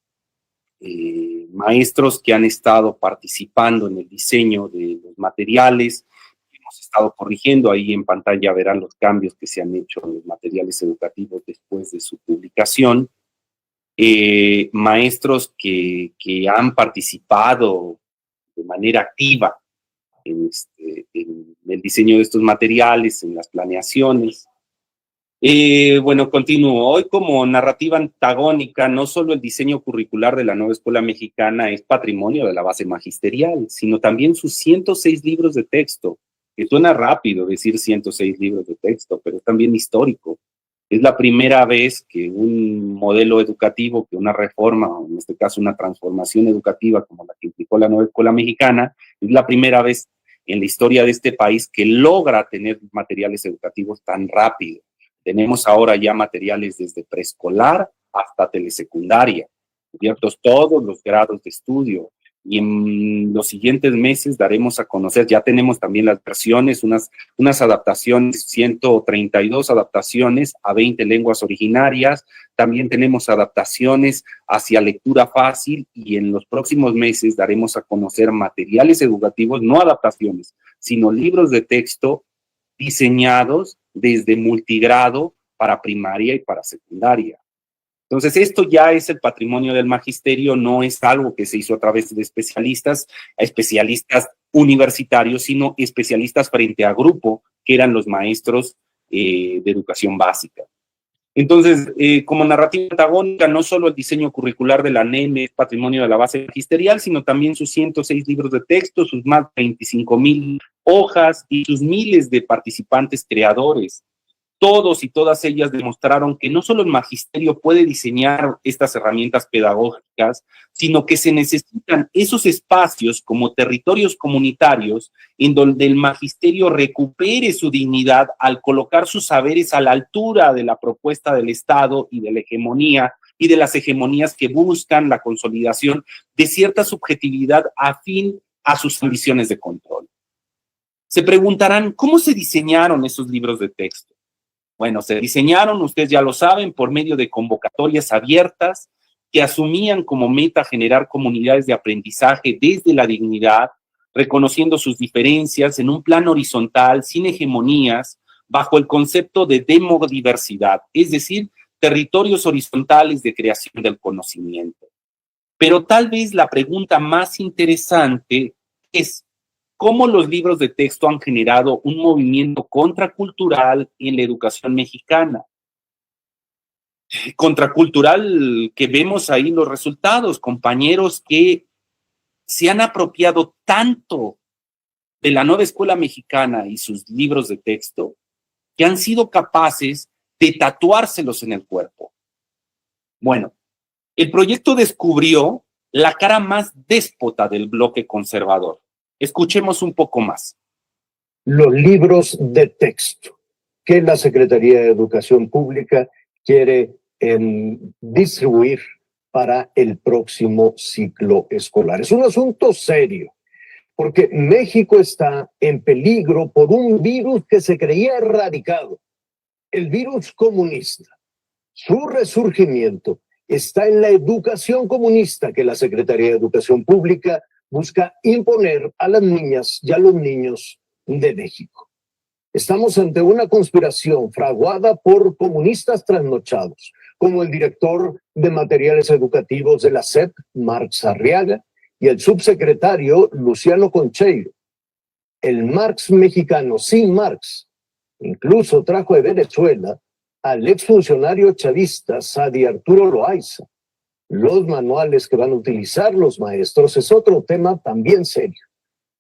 Speaker 3: maestros que han estado participando en el diseño de los materiales. Hemos estado corrigiendo, ahí en pantalla verán los cambios que se han hecho en los materiales educativos después de su publicación. Maestros que han participado de manera activa en el diseño de estos materiales, en las planeaciones. Bueno, continúo. Hoy, como narrativa antagónica, no solo el diseño curricular de la nueva escuela mexicana es patrimonio de la base magisterial, sino también sus 106 libros de texto, que suena rápido decir 106 libros de texto, pero es también histórico. Es la primera vez que un modelo educativo, que una reforma, o en este caso una transformación educativa como la que implicó la nueva escuela mexicana, es la primera vez en la historia de este país que logra tener materiales educativos tan rápido. Tenemos ahora ya materiales desde preescolar hasta telesecundaria, cubiertos todos los grados de estudio. Y en los siguientes meses daremos a conocer, ya tenemos también las versiones, unas adaptaciones, 132 adaptaciones a 20 lenguas originarias. También tenemos adaptaciones hacia lectura fácil, y en los próximos meses daremos a conocer materiales educativos, no adaptaciones, sino libros de texto diseñados desde multigrado para primaria y para secundaria. Entonces, esto ya es el patrimonio del magisterio, no es algo que se hizo a través de especialistas universitarios, sino especialistas frente a grupo, que eran los maestros de educación básica. Entonces, como narrativa antagónica, no solo el diseño curricular de la NEM es patrimonio de la base magisterial, sino también sus 106 libros de texto, sus más de 25,000 hojas y sus miles de participantes creadores. Todos y todas ellas demostraron que no solo el magisterio puede diseñar estas herramientas pedagógicas, sino que se necesitan esos espacios como territorios comunitarios en donde el magisterio recupere su dignidad al colocar sus saberes a la altura de la propuesta del Estado y de la hegemonía y de las hegemonías que buscan la consolidación de cierta subjetividad afín a sus ambiciones de control. Se preguntarán, ¿cómo se diseñaron esos libros de texto? Bueno, se diseñaron, ustedes ya lo saben, por medio de convocatorias abiertas que asumían como meta generar comunidades de aprendizaje desde la dignidad, reconociendo sus diferencias en un plano horizontal, sin hegemonías, bajo el concepto de demodiversidad, es decir, territorios horizontales de creación del conocimiento. Pero tal vez la pregunta más interesante es, ¿cómo los libros de texto han generado un movimiento contracultural en la educación mexicana? Contracultural que vemos ahí los resultados, compañeros que se han apropiado tanto de la nueva escuela mexicana y sus libros de texto, que han sido capaces de tatuárselos en el cuerpo. Bueno, el proyecto descubrió la cara más déspota del bloque conservador. Escuchemos un poco más.
Speaker 5: Los libros de texto que la Secretaría de Educación Pública quiere distribuir para el próximo ciclo escolar. Es un asunto serio, porque México está en peligro por un virus que se creía erradicado, el virus comunista. Su resurgimiento está en la educación comunista que la Secretaría de Educación Pública busca imponer a las niñas y a los niños de México. Estamos ante una conspiración fraguada por comunistas trasnochados, como el director de materiales educativos de la SEP, Marx Arriaga, y el subsecretario Luciano Concheiro. El Marx mexicano sin Marx incluso trajo de Venezuela al exfuncionario chavista Sadi Arturo Loaiza. Los manuales que van a utilizar los maestros es otro tema también serio.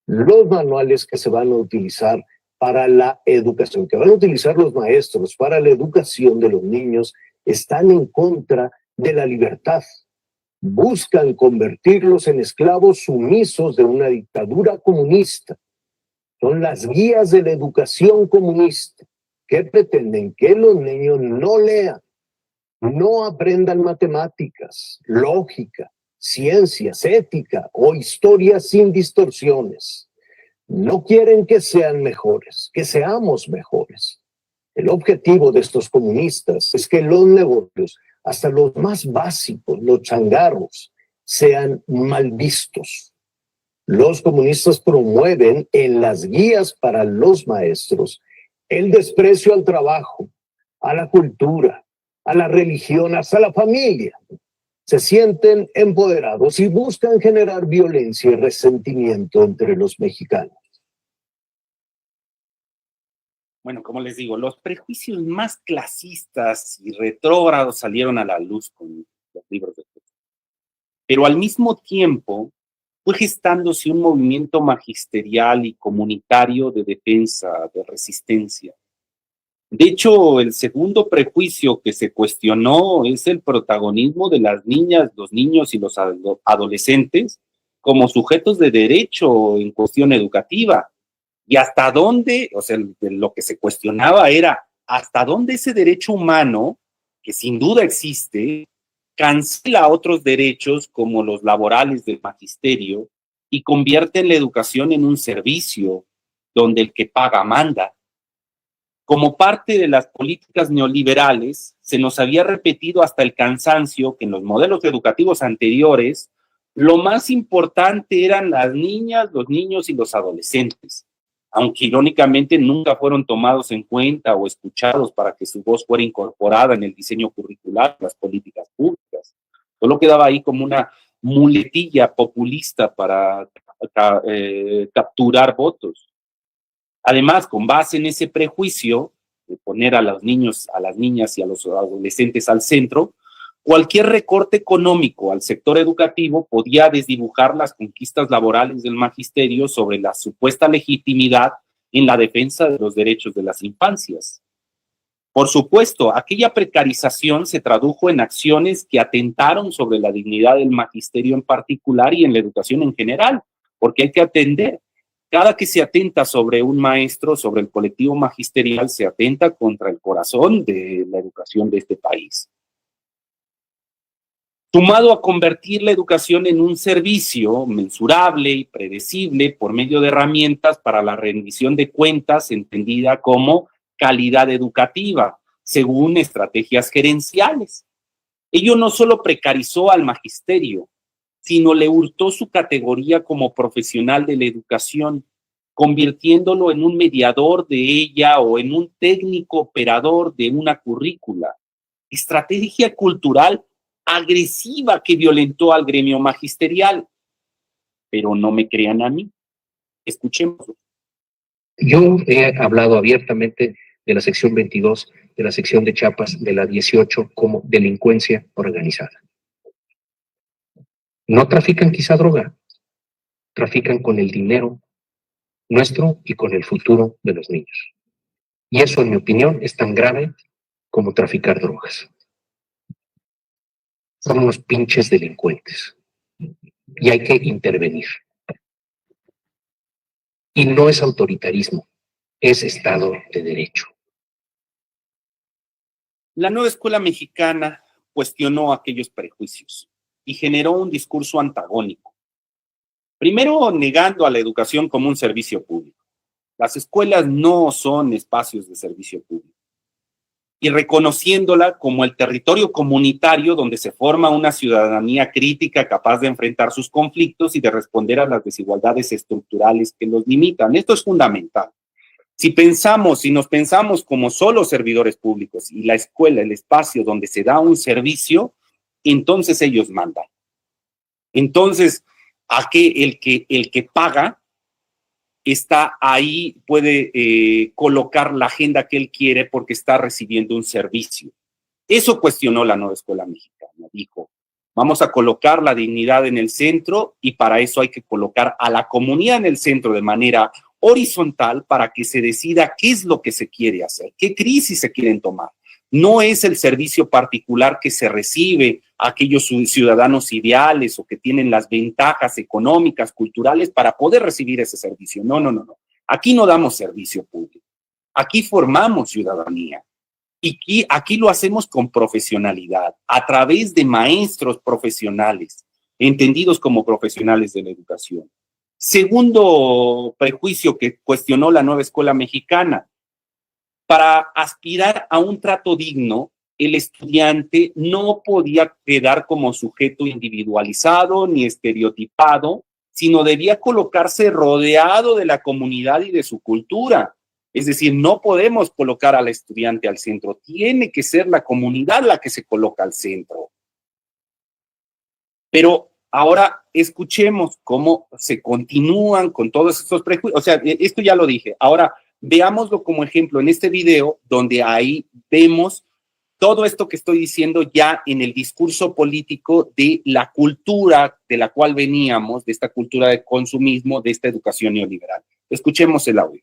Speaker 5: Los manuales que se van a utilizar para la educación, que van a utilizar los maestros para la educación de los niños, están en contra de la libertad. Buscan convertirlos en esclavos sumisos de una dictadura comunista. Son las guías de la educación comunista que pretenden que los niños no lean, no aprendan matemáticas, lógica, ciencias, ética o historia sin distorsiones. No quieren que sean mejores, que seamos mejores. El objetivo de estos comunistas es que los negocios, hasta los más básicos, los changarros, sean mal vistos. Los comunistas promueven en las guías para los maestros el desprecio al trabajo, a la cultura, a la religión, hasta la familia. Se sienten empoderados y buscan generar violencia y resentimiento entre los mexicanos.
Speaker 3: Bueno, como les digo, los prejuicios más clasistas y retrógrados salieron a la luz con los libros de texto. Pero al mismo tiempo fue gestándose un movimiento magisterial y comunitario de defensa, de resistencia. De hecho, el segundo prejuicio que se cuestionó es el protagonismo de las niñas, los niños y los adolescentes como sujetos de derecho en cuestión educativa. Y hasta dónde, o sea, lo que se cuestionaba era hasta dónde ese derecho humano, que sin duda existe, cancela otros derechos como los laborales del magisterio y convierte la educación en un servicio donde el que paga manda. Como parte de las políticas neoliberales, se nos había repetido hasta el cansancio que en los modelos educativos anteriores, lo más importante eran las niñas, los niños y los adolescentes, aunque irónicamente nunca fueron tomados en cuenta o escuchados para que su voz fuera incorporada en el diseño curricular de las políticas públicas. Solo quedaba ahí como una muletilla populista para capturar votos. Además, con base en ese prejuicio de poner a los niños, a las niñas y a los adolescentes al centro, cualquier recorte económico al sector educativo podía desdibujar las conquistas laborales del magisterio sobre la supuesta legitimidad en la defensa de los derechos de las infancias. Por supuesto, aquella precarización se tradujo en acciones que atentaron sobre la dignidad del magisterio en particular y en la educación en general, porque hay que atender. Cada que se atenta sobre un maestro, sobre el colectivo magisterial, se atenta contra el corazón de la educación de este país. Sumado a convertir la educación en un servicio mensurable y predecible por medio de herramientas para la rendición de cuentas, entendida como calidad educativa, según estrategias gerenciales. Ello no solo precarizó al magisterio, sino le hurtó su categoría como profesional de la educación, convirtiéndolo en un mediador de ella o en un técnico operador de una currícula. Estrategia cultural agresiva que violentó al gremio magisterial. Pero no me crean a mí. Escuchemos.
Speaker 6: Yo he hablado abiertamente de la sección 22, de la sección de Chiapas, de la 18 como delincuencia organizada. No trafican quizá droga, trafican con el dinero nuestro y con el futuro de los niños. Y eso, en mi opinión, es tan grave como traficar drogas. Son unos pinches delincuentes y hay que intervenir. Y no es autoritarismo, es Estado de Derecho.
Speaker 3: La nueva escuela mexicana cuestionó aquellos prejuicios y generó un discurso antagónico. Primero, negando a la educación como un servicio público. Las escuelas no son espacios de servicio público. Y reconociéndola como el territorio comunitario donde se forma una ciudadanía crítica capaz de enfrentar sus conflictos y de responder a las desigualdades estructurales que los limitan. Esto es fundamental. Si nos pensamos como solo servidores públicos y la escuela, el espacio donde se da un servicio, entonces ellos mandan. Entonces, el que paga está ahí, puede colocar la agenda que él quiere porque está recibiendo un servicio. Eso cuestionó la nueva escuela mexicana. Dijo, vamos a colocar la dignidad en el centro y para eso hay que colocar a la comunidad en el centro de manera horizontal para que se decida qué es lo que se quiere hacer, qué crisis se quieren tomar. No es el servicio particular que se recibe a aquellos ciudadanos ideales o que tienen las ventajas económicas, culturales para poder recibir ese servicio. No. Aquí no damos servicio público. Aquí formamos ciudadanía. Y aquí lo hacemos con profesionalidad, a través de maestros profesionales, entendidos como profesionales de la educación. Segundo prejuicio que cuestionó la nueva escuela mexicana. Para aspirar a un trato digno, el estudiante no podía quedar como sujeto individualizado ni estereotipado, sino debía colocarse rodeado de la comunidad y de su cultura. Es decir, no podemos colocar al estudiante al centro, tiene que ser la comunidad la que se coloca al centro. Pero ahora escuchemos cómo se continúan con todos estos prejuicios. O sea, esto ya lo dije. Ahora veámoslo como ejemplo en este video, donde ahí vemos todo esto que estoy diciendo ya en el discurso político de la cultura de la cual veníamos, de esta cultura de consumismo, de esta educación neoliberal. Escuchemos el audio.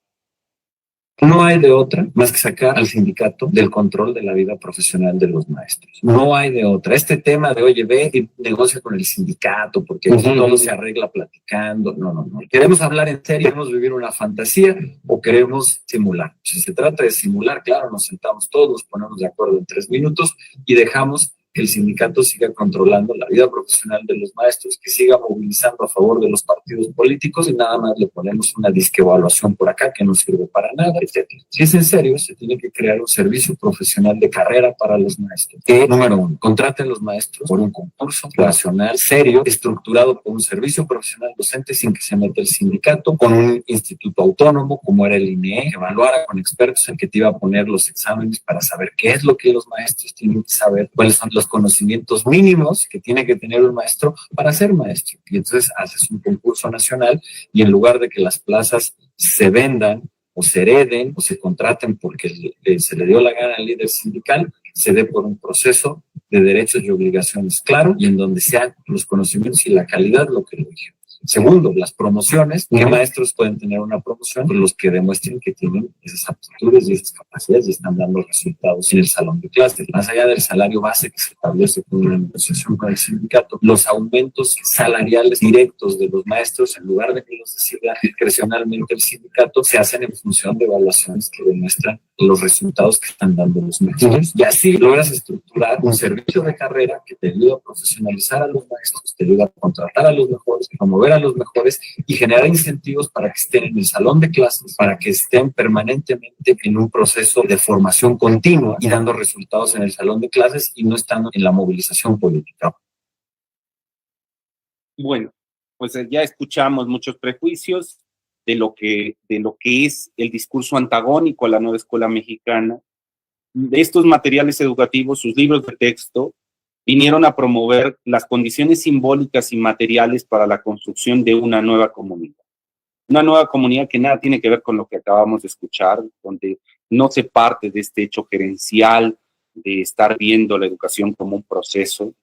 Speaker 7: No hay de otra más que sacar al sindicato del control de la vida profesional de los maestros. No hay de otra. Este tema de, oye, ve y negocia con el sindicato porque todo se arregla platicando. No. ¿Queremos hablar en serio? ¿Queremos vivir una fantasía o queremos simular? Si se trata de simular, claro, nos sentamos todos, nos ponemos de acuerdo en 3 minutos y dejamos que el sindicato siga controlando la vida profesional de los maestros, que siga movilizando a favor de los partidos políticos y nada más le ponemos una disque evaluación por acá que no sirve para nada, etc. Si es en serio, se tiene que crear un servicio profesional de carrera para los maestros. Que, número 1, contraten los maestros por un concurso nacional serio, estructurado por un servicio profesional docente sin que se meta el sindicato, con un instituto autónomo como era el INEE, que evaluara con expertos en que te iba a poner los exámenes para saber qué es lo que los maestros tienen que saber, cuáles son los conocimientos mínimos que tiene que tener un maestro para ser maestro. Y entonces haces un concurso nacional y en lugar de que las plazas se vendan o se hereden o se contraten porque se le dio la gana al líder sindical, se dé por un proceso de derechos y obligaciones claro y en donde sean los conocimientos y la calidad lo que lo dije. Segundo, las promociones. ¿Qué maestros pueden tener una promoción? Pues los que demuestren que tienen esas aptitudes y esas capacidades y están dando resultados en el salón de clases. Más allá del salario base que se establece con una negociación con el sindicato, los aumentos salariales directos de los maestros, en lugar de que los decida discrecionalmente el sindicato, se hacen en función de evaluaciones que demuestran los resultados que están dando los maestros. Y así logras estructurar un servicio de carrera que te ayuda a profesionalizar a los maestros, te ayuda a contratar a los mejores, a promover a los mejores y generar incentivos para que estén en el salón de clases, para que estén permanentemente en un proceso de formación continua y dando resultados en el salón de clases y no estando en la movilización política.
Speaker 3: Bueno, pues ya escuchamos muchos prejuicios de lo que es el discurso antagónico a la nueva escuela mexicana. De estos materiales educativos, sus libros de texto, vinieron a promover las condiciones simbólicas y materiales para la construcción de una nueva comunidad. Una nueva comunidad que nada tiene que ver con lo que acabamos de escuchar, donde no se parte de este hecho gerencial de estar viendo la educación como un proceso,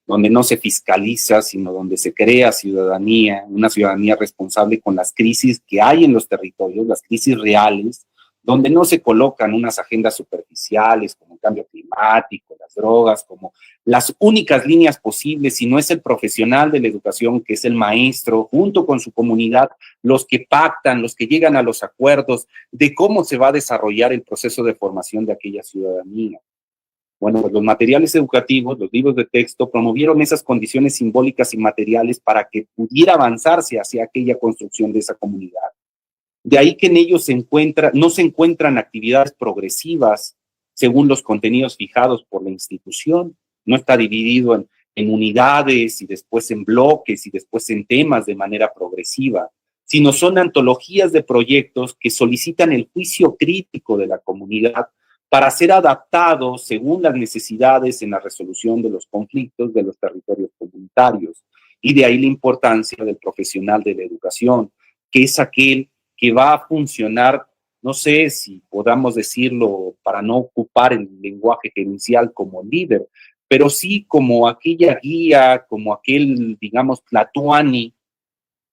Speaker 3: donde no se fiscaliza, sino donde se crea ciudadanía, una ciudadanía responsable con las crisis que hay en los territorios, las crisis reales, donde no se colocan unas agendas superficiales como el cambio climático, las drogas, como las únicas líneas posibles, sino es el profesional de la educación, que es el maestro, junto con su comunidad, los que pactan, los que llegan a los acuerdos de cómo se va a desarrollar el proceso de formación de aquella ciudadanía. Bueno, pues los materiales educativos, los libros de texto, promovieron esas condiciones simbólicas y materiales para que pudiera avanzarse hacia aquella construcción de esa comunidad. De ahí que en ellos no se encuentran actividades progresivas según los contenidos fijados por la institución. No está dividido en unidades y después en bloques y después en temas de manera progresiva, sino son antologías de proyectos que solicitan el juicio crítico de la comunidad para ser adaptados según las necesidades en la resolución de los conflictos de los territorios comunitarios. Y de ahí la importancia del profesional de la educación, que es aquel que va a funcionar, no sé si podamos decirlo para no ocupar el lenguaje gerencial como líder, pero sí como aquella guía, como aquel, digamos, tlatoani,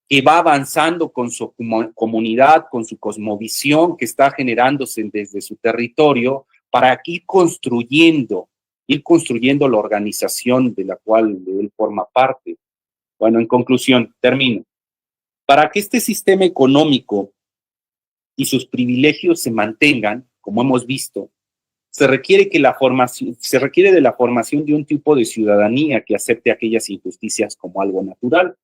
Speaker 3: que va avanzando con su comunidad, con su cosmovisión que está generándose desde su territorio, para ir construyendo la organización de la cual él forma parte. Bueno, en conclusión, termino. Para que este sistema económico y sus privilegios se mantengan, como hemos visto, se requiere de la formación de un tipo de ciudadanía que acepte aquellas injusticias como algo natural,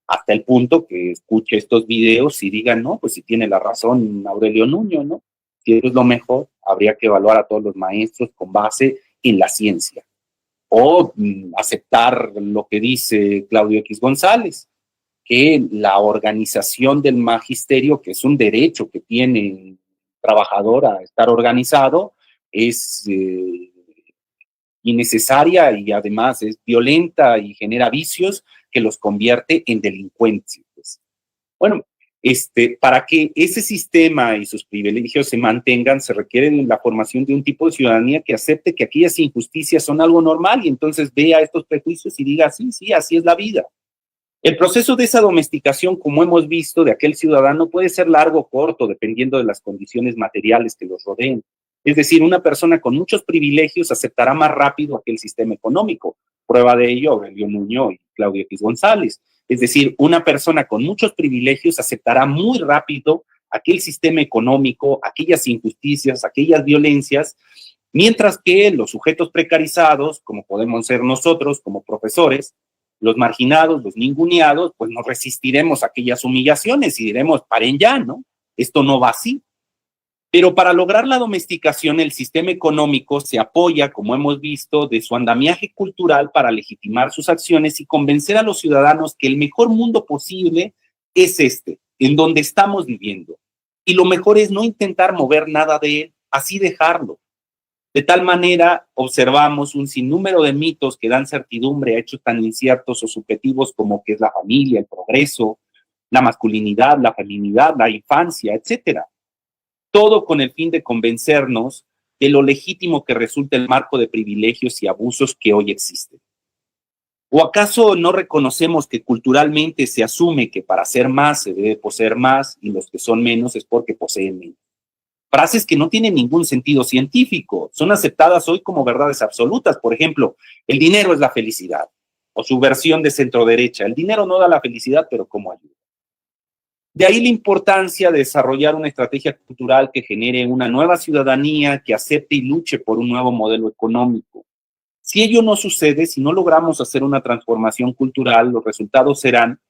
Speaker 3: hasta el punto que escuche estos videos y digan, no, pues si tiene la razón Aurelio Nuño, ¿no? Si eso es lo mejor, habría que evaluar a todos los maestros con base en la ciencia. O aceptar lo que dice Claudio X González, que la organización del magisterio, que es un derecho que tiene el trabajador a estar organizado, es innecesaria y además es violenta y genera vicios que los convierte en delincuentes. Bueno, para que ese sistema y sus privilegios se mantengan, se requiere la formación de un tipo de ciudadanía que acepte que aquellas injusticias son algo normal y entonces vea estos prejuicios y diga, sí, sí, así es la vida. El proceso de esa domesticación, como hemos visto, de aquel ciudadano puede ser largo o corto, dependiendo de las condiciones materiales que los rodeen. Es decir, una persona con muchos privilegios aceptará más rápido aquel sistema económico. Prueba de ello, Aurelio Nuño y Claudio X González. Es decir, una persona con muchos privilegios aceptará muy rápido aquel sistema económico, aquellas injusticias, aquellas violencias, mientras que los sujetos precarizados, como podemos ser nosotros como profesores, los marginados, los ninguneados, pues nos resistiremos a aquellas humillaciones y diremos, paren ya, ¿no? Esto no va así. Pero para lograr la domesticación, el sistema económico se apoya, como hemos visto, de su andamiaje cultural para legitimar sus acciones y convencer a los ciudadanos que el mejor mundo posible es en donde estamos viviendo. Y lo mejor es no intentar mover nada de él, así dejarlo. De tal manera, observamos un sinnúmero de mitos que dan certidumbre a hechos tan inciertos o subjetivos como que es la familia, el progreso, la masculinidad, la feminidad, la infancia, etcétera. Todo con el fin de convencernos de lo legítimo que resulta el marco de privilegios y abusos que hoy existen. ¿O acaso no reconocemos que culturalmente se asume que para ser más se debe poseer más y los que son menos es porque poseen menos? Frases que no tienen ningún sentido científico, son aceptadas hoy como verdades absolutas. Por ejemplo, el dinero es la felicidad, o su versión de centro derecha, el dinero no da la felicidad, pero ¿cómo ayuda? De ahí la importancia de desarrollar una estrategia cultural que genere una nueva ciudadanía que acepte y luche por un nuevo modelo económico. Si ello no sucede, si no logramos hacer una transformación cultural, los resultados serán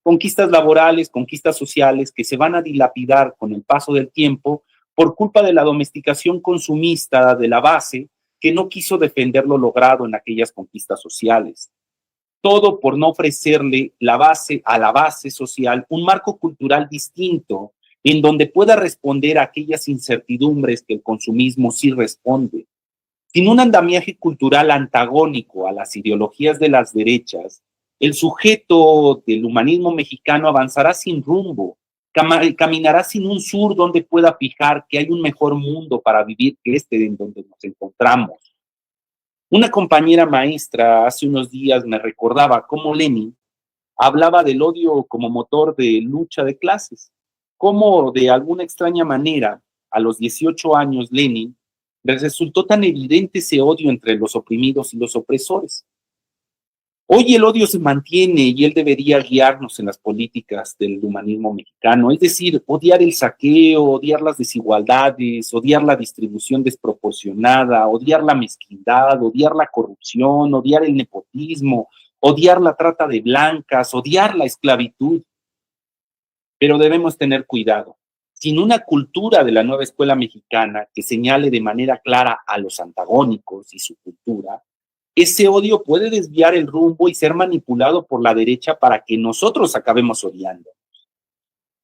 Speaker 3: conquistas laborales, conquistas sociales que se van a dilapidar con el paso del tiempo por culpa de la domesticación consumista de la base que no quiso defender lo logrado en aquellas conquistas sociales. Todo por no ofrecerle a la base social un marco cultural distinto en donde pueda responder a aquellas incertidumbres que el consumismo sí responde. Sin un andamiaje cultural antagónico a las ideologías de las derechas, el sujeto del humanismo mexicano avanzará sin rumbo, caminará sin un sur donde pueda fijar que hay un mejor mundo para vivir que en donde nos encontramos. Una compañera maestra hace unos días me recordaba cómo Lenin hablaba del odio como motor de lucha de clases, cómo de alguna extraña manera a los 18 años Lenin les resultó tan evidente ese odio entre los oprimidos y los opresores. Hoy el odio se mantiene y él debería guiarnos en las políticas del humanismo mexicano, es decir, odiar el saqueo, odiar las desigualdades, odiar la distribución desproporcionada, odiar la mezquindad, odiar la corrupción, odiar el nepotismo, odiar la trata de blancas, odiar la esclavitud. Pero debemos tener cuidado. Sin una cultura de la nueva escuela mexicana que señale de manera clara a los antagónicos y su cultura, ese odio puede desviar el rumbo y ser manipulado por la derecha para que nosotros acabemos odiando.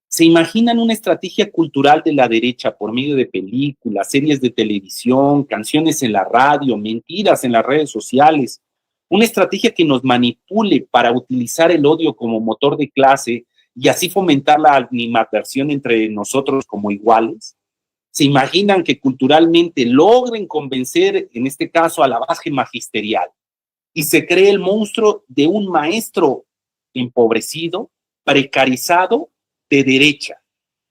Speaker 3: ¿Se imaginan una estrategia cultural de la derecha por medio de películas, series de televisión, canciones en la radio, mentiras en las redes sociales? Una estrategia que nos manipule para utilizar el odio como motor de clase y así fomentar la animadversión entre nosotros como iguales. ¿Se imaginan que culturalmente logren convencer, en este caso, a la base magisterial y se cree el monstruo de un maestro empobrecido, precarizado, de derecha,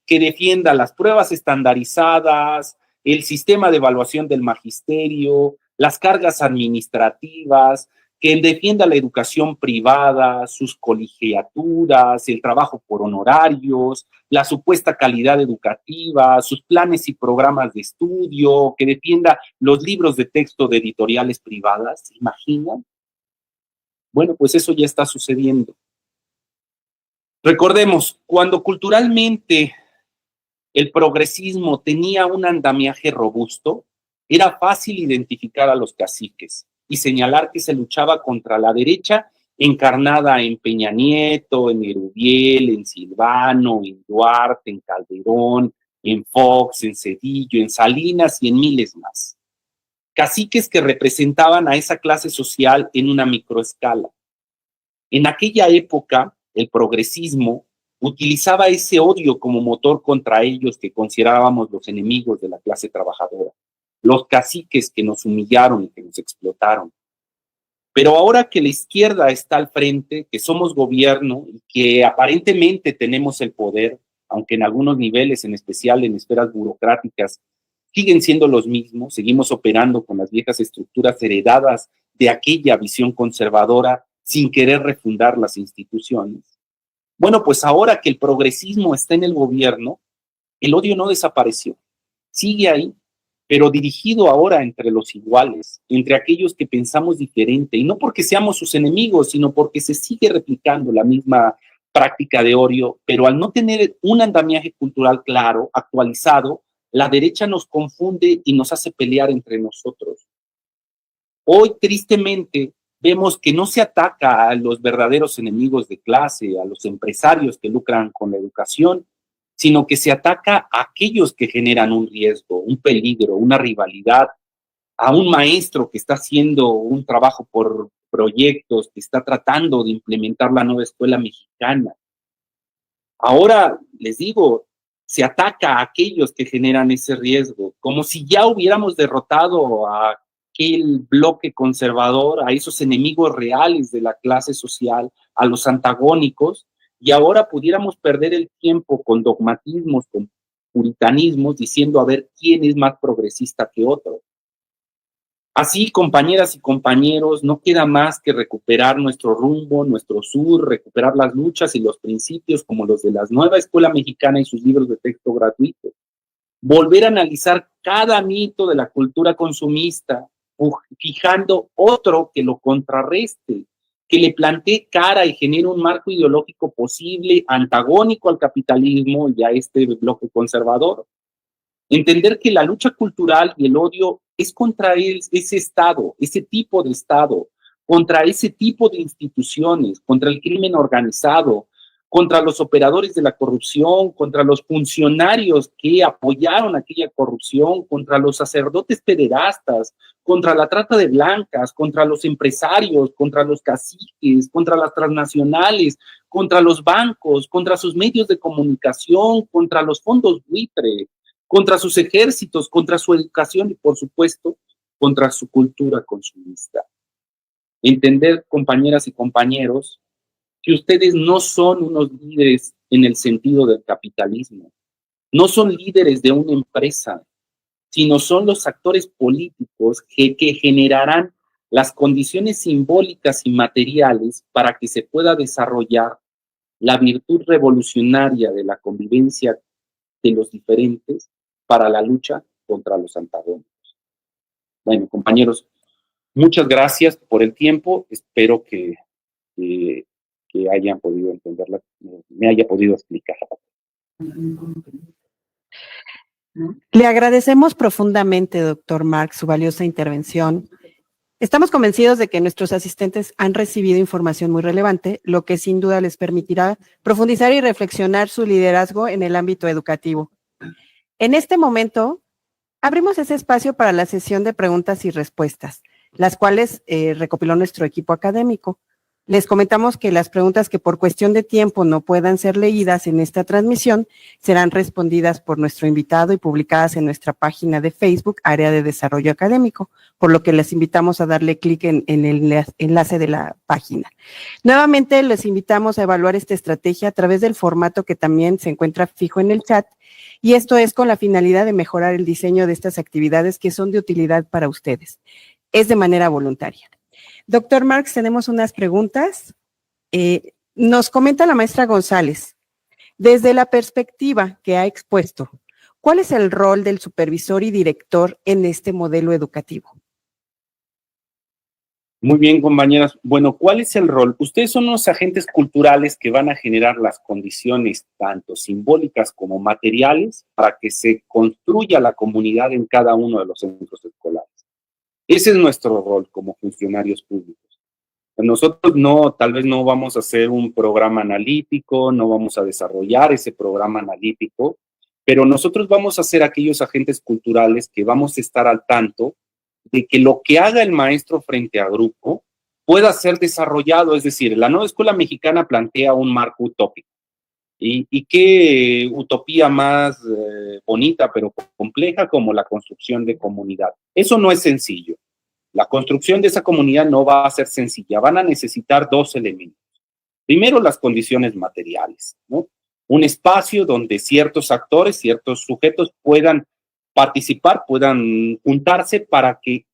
Speaker 3: que defienda las pruebas estandarizadas, el sistema de evaluación del magisterio, las cargas administrativas, que defienda la educación privada, sus colegiaturas, el trabajo por honorarios, la supuesta calidad educativa, sus planes y programas de estudio, que defienda los libros de texto de editoriales privadas? ¿Se imaginan? Bueno, pues eso ya está sucediendo. Recordemos, cuando culturalmente el progresismo tenía un andamiaje robusto, era fácil identificar a los caciques y señalar que se luchaba contra la derecha encarnada en Peña Nieto, en Erubiel, en Silvano, en Duarte, en Calderón, en Fox, en Zedillo, en Salinas y en miles más. Caciques que representaban a esa clase social en una microescala. En aquella época, el progresismo utilizaba ese odio como motor contra ellos que considerábamos los enemigos de la clase trabajadora, los caciques que nos humillaron y que nos explotaron. Pero ahora que la izquierda está al frente, que somos gobierno y que aparentemente tenemos el poder, aunque en algunos niveles, en especial en esferas burocráticas, siguen siendo los mismos, seguimos operando con las viejas estructuras heredadas de aquella visión conservadora sin querer refundar las instituciones. Bueno, pues ahora que el progresismo está en el gobierno, el odio no desapareció, sigue ahí, pero dirigido ahora entre los iguales, entre aquellos que pensamos diferente, y no porque seamos sus enemigos, sino porque se sigue replicando la misma práctica de odio, pero al no tener un andamiaje cultural claro, actualizado, la derecha nos confunde y nos hace pelear entre nosotros. Hoy, tristemente, vemos que no se ataca a los verdaderos enemigos de clase, a los empresarios que lucran con la educación, sino que se ataca a aquellos que generan un riesgo, un peligro, una rivalidad, a un maestro que está haciendo un trabajo por proyectos, que está tratando de implementar la nueva escuela mexicana. Ahora, les digo, se ataca a aquellos que generan ese riesgo, como si ya hubiéramos derrotado a aquel bloque conservador, a esos enemigos reales de la clase social, a los antagónicos, y ahora pudiéramos perder el tiempo con dogmatismos, con puritanismos, diciendo a ver quién es más progresista que otro. Así, compañeras y compañeros, no queda más que recuperar nuestro rumbo, nuestro sur, recuperar las luchas y los principios como los de la nueva escuela mexicana y sus libros de texto gratuitos. Volver a analizar cada mito de la cultura consumista, fijando otro que lo contrarreste, que le plantee cara y genere un marco ideológico posible, antagónico al capitalismo y a este bloque conservador. Entender que la lucha cultural y el odio es contra ese Estado, ese tipo de Estado, contra ese tipo de instituciones, contra el crimen organizado, contra los operadores de la corrupción, contra los funcionarios que apoyaron aquella corrupción, contra los sacerdotes pederastas, contra la trata de blancas, contra los empresarios, contra los caciques, contra las transnacionales, contra los bancos, contra sus medios de comunicación, contra los fondos buitre, contra sus ejércitos, contra su educación y, por supuesto, contra su cultura consumista. Entender, compañeras y compañeros, que ustedes no son unos líderes en el sentido del capitalismo, no son líderes de una empresa, sino son los actores políticos que generarán las condiciones simbólicas y materiales para que se pueda desarrollar la virtud revolucionaria de la convivencia de los diferentes para la lucha contra los antagónicos. Bueno, compañeros, muchas gracias por el tiempo. Espero que hayan podido entenderla, me haya podido explicar.
Speaker 1: Le agradecemos profundamente, doctor Marx, su valiosa intervención. Estamos convencidos de que nuestros asistentes han recibido información muy relevante, lo que sin duda les permitirá profundizar y reflexionar su liderazgo en el ámbito educativo. En este momento, abrimos ese espacio para la sesión de preguntas y respuestas, las cuales recopiló nuestro equipo académico. Les comentamos que las preguntas que por cuestión de tiempo no puedan ser leídas en esta transmisión serán respondidas por nuestro invitado y publicadas en nuestra página de Facebook, Área de Desarrollo Académico, por lo que les invitamos a darle clic en el enlace de la página. Nuevamente, les invitamos a evaluar esta estrategia a través del formato que también se encuentra fijo en el chat, y esto es con la finalidad de mejorar el diseño de estas actividades que son de utilidad para ustedes. Es de manera voluntaria. Doctor Marx, tenemos unas preguntas. Nos comenta la maestra González, desde la perspectiva que ha expuesto, ¿cuál es el rol del supervisor y director en este modelo educativo?
Speaker 3: Muy bien, compañeras. Bueno, ¿cuál es el rol? Ustedes son unos agentes culturales que van a generar las condiciones tanto simbólicas como materiales para que se construya la comunidad en cada uno de los centros escolares. Ese es nuestro rol como funcionarios públicos. Nosotros tal vez no vamos a hacer un programa analítico, no vamos a desarrollar ese programa analítico, pero nosotros vamos a ser aquellos agentes culturales que vamos a estar al tanto de que lo que haga el maestro frente a grupo pueda ser desarrollado. Es decir, la nueva escuela mexicana plantea un marco utópico. Y qué utopía más bonita, pero compleja, como la construcción de comunidad. Eso no es sencillo. La construcción de esa comunidad no va a ser sencilla. Van a necesitar dos elementos. Primero, las condiciones materiales, ¿no? Un espacio donde ciertos actores, ciertos sujetos puedan participar, puedan juntarse para que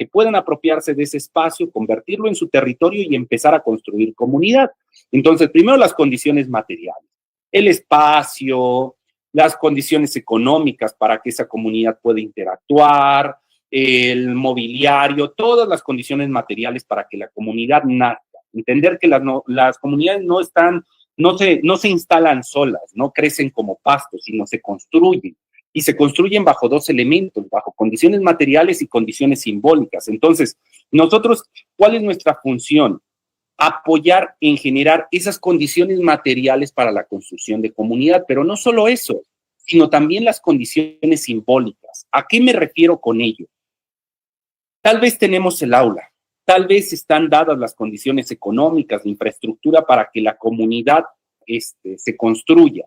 Speaker 3: puedan apropiarse de ese espacio, convertirlo en su territorio y empezar a construir comunidad. Entonces, primero las condiciones materiales, el espacio, las condiciones económicas para que esa comunidad pueda interactuar, el mobiliario, todas las condiciones materiales para que la comunidad nazca. Entender que las comunidades no se instalan solas, no crecen como pastos, sino se construyen. Y se construyen bajo dos elementos, bajo condiciones materiales y condiciones simbólicas. Entonces, nosotros, ¿cuál es nuestra función? Apoyar en generar esas condiciones materiales para la construcción de comunidad, pero no solo eso, sino también las condiciones simbólicas. ¿A qué me refiero con ello? Tal vez tenemos el aula, tal vez están dadas las condiciones económicas, de infraestructura para que la comunidad se construya.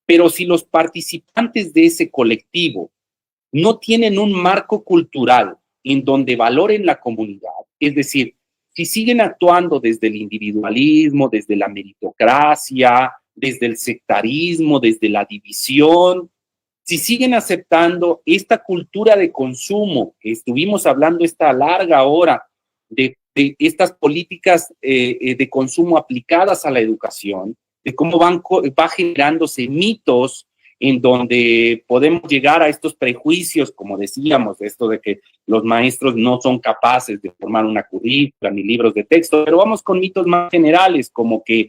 Speaker 3: Pero si los participantes de ese colectivo no tienen un marco cultural en donde valoren la comunidad, es decir, si siguen actuando desde el individualismo, desde la meritocracia, desde el sectarismo, desde la división, si siguen aceptando esta cultura de consumo, que estuvimos hablando esta larga hora de estas políticas de consumo aplicadas a la educación, de cómo va generándose mitos en donde podemos llegar a estos prejuicios, como decíamos, de esto de que los maestros no son capaces de formar una currícula ni libros de texto, pero vamos con mitos más generales, como que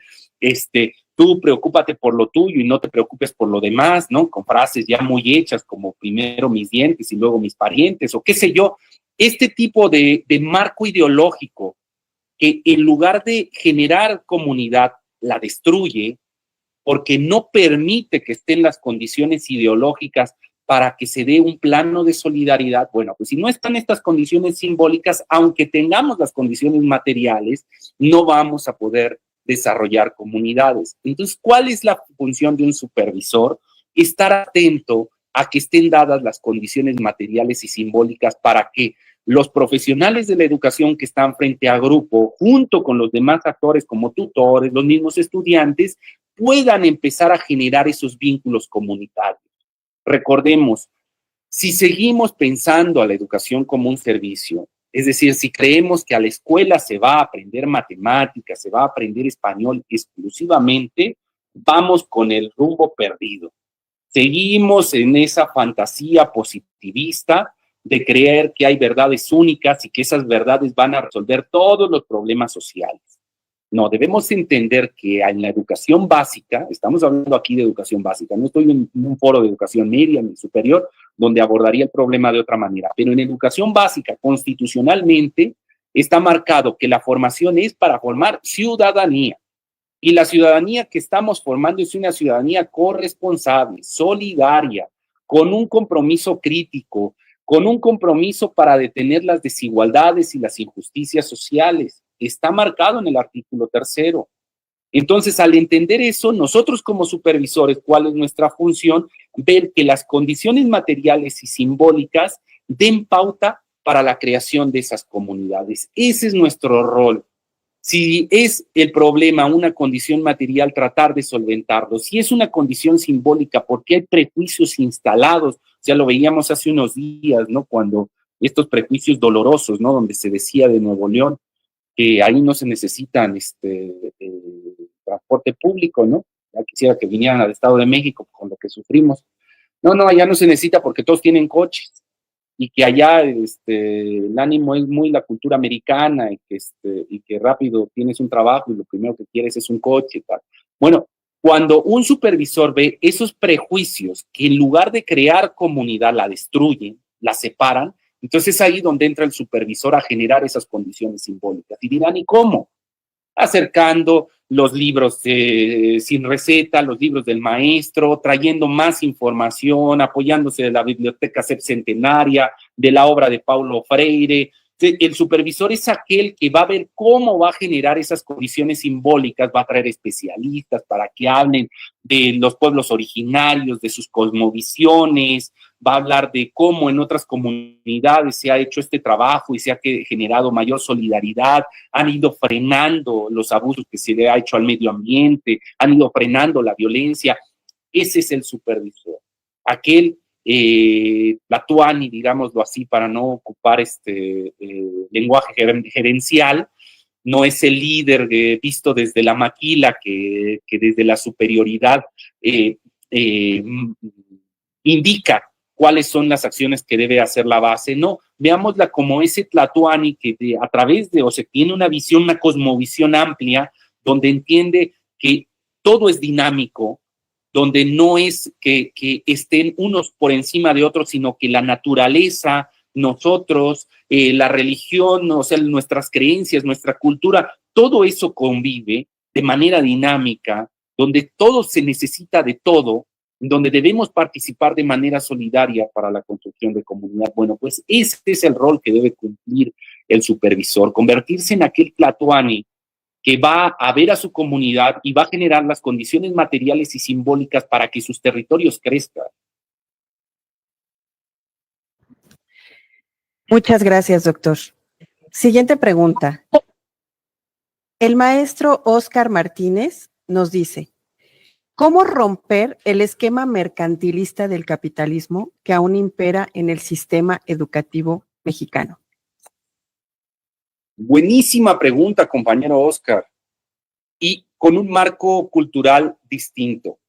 Speaker 3: tú preocúpate por lo tuyo y no te preocupes por lo demás, ¿no? Con frases ya muy hechas como primero mis dientes y luego mis parientes, o qué sé yo. Este tipo de marco ideológico que en lugar de generar comunidad, la destruye porque no permite que estén las condiciones ideológicas para que se dé un plano de solidaridad. Bueno, pues si no están estas condiciones simbólicas, aunque tengamos las condiciones materiales, no vamos a poder desarrollar comunidades. Entonces, ¿cuál es la función de un supervisor? Estar atento a que estén dadas las condiciones materiales y simbólicas para que los profesionales de la educación que están frente a grupo, junto con los demás actores como tutores, los mismos estudiantes, puedan empezar a generar esos vínculos comunitarios. Recordemos, si seguimos pensando a la educación como un servicio, es decir, si creemos que a la escuela se va a aprender matemáticas, se va a aprender español exclusivamente, vamos con el rumbo perdido. Seguimos en esa fantasía positivista de creer que hay verdades únicas y que esas verdades van a resolver todos los problemas sociales. No, debemos entender que en la educación básica, estamos hablando aquí de educación básica, no estoy en un foro de educación media ni superior donde abordaría el problema de otra manera, pero en educación básica, constitucionalmente, está marcado que la formación es para formar ciudadanía. Y la ciudadanía que estamos formando es una ciudadanía corresponsable, solidaria, con un compromiso crítico, con un compromiso para detener las desigualdades y las injusticias sociales. Está marcado en el artículo 3. Entonces, al entender eso, nosotros como supervisores, ¿cuál es nuestra función? Ver que las condiciones materiales y simbólicas den pauta para la creación de esas comunidades. Ese es nuestro rol. Si es el problema una condición material, tratar de solventarlo. Si es una condición simbólica, porque hay prejuicios instalados, ya lo veíamos hace unos días, ¿no? Cuando estos prejuicios dolorosos, ¿no? Donde se decía de Nuevo León que ahí no se necesitan transporte público, ¿no? Ya quisiera que vinieran al Estado de México con lo que sufrimos. No, allá no se necesita porque todos tienen coches. y que allá el ánimo es muy la cultura americana y que rápido tienes un trabajo y lo primero que quieres es un coche y tal. Bueno, cuando un supervisor ve esos prejuicios que en lugar de crear comunidad la destruyen, la separan, entonces es ahí donde entra el supervisor a generar esas condiciones simbólicas. Y dirán, ¿y cómo? Acercando los libros sin receta, los libros del maestro, trayendo más información, apoyándose de la biblioteca sepcentenaria, de la obra de Paulo Freire. El supervisor es aquel que va a ver cómo va a generar esas condiciones simbólicas, va a traer especialistas para que hablen de los pueblos originarios, de sus cosmovisiones, va a hablar de cómo en otras comunidades se ha hecho este trabajo y se ha generado mayor solidaridad, han ido frenando los abusos que se le ha hecho al medio ambiente, han ido frenando la violencia. Ese es el supervisor, aquel Tlatoani, digámoslo así, para no ocupar lenguaje gerencial, no es el líder visto desde la maquila que desde la superioridad indica cuáles son las acciones que debe hacer la base. No, veámosla como ese Tlatoani que a través de, o se tiene una visión, una cosmovisión amplia, donde entiende que todo es dinámico, donde no es que estén unos por encima de otros, sino que la naturaleza, nosotros, la religión, o sea, nuestras creencias, nuestra cultura, todo eso convive de manera dinámica, donde todo se necesita de todo, donde debemos participar de manera solidaria para la construcción de comunidad. Bueno, pues ese es el rol que debe cumplir el supervisor, convertirse en aquel Tlatoani que va a ver a su comunidad y va a generar las condiciones materiales y simbólicas para que sus territorios crezcan.
Speaker 1: Muchas gracias, doctor. Siguiente pregunta. El maestro Óscar Martínez nos dice, ¿cómo romper el esquema mercantilista del capitalismo que aún impera en el sistema educativo mexicano?
Speaker 3: Buenísima pregunta, compañero Óscar. Y con un marco cultural distinto.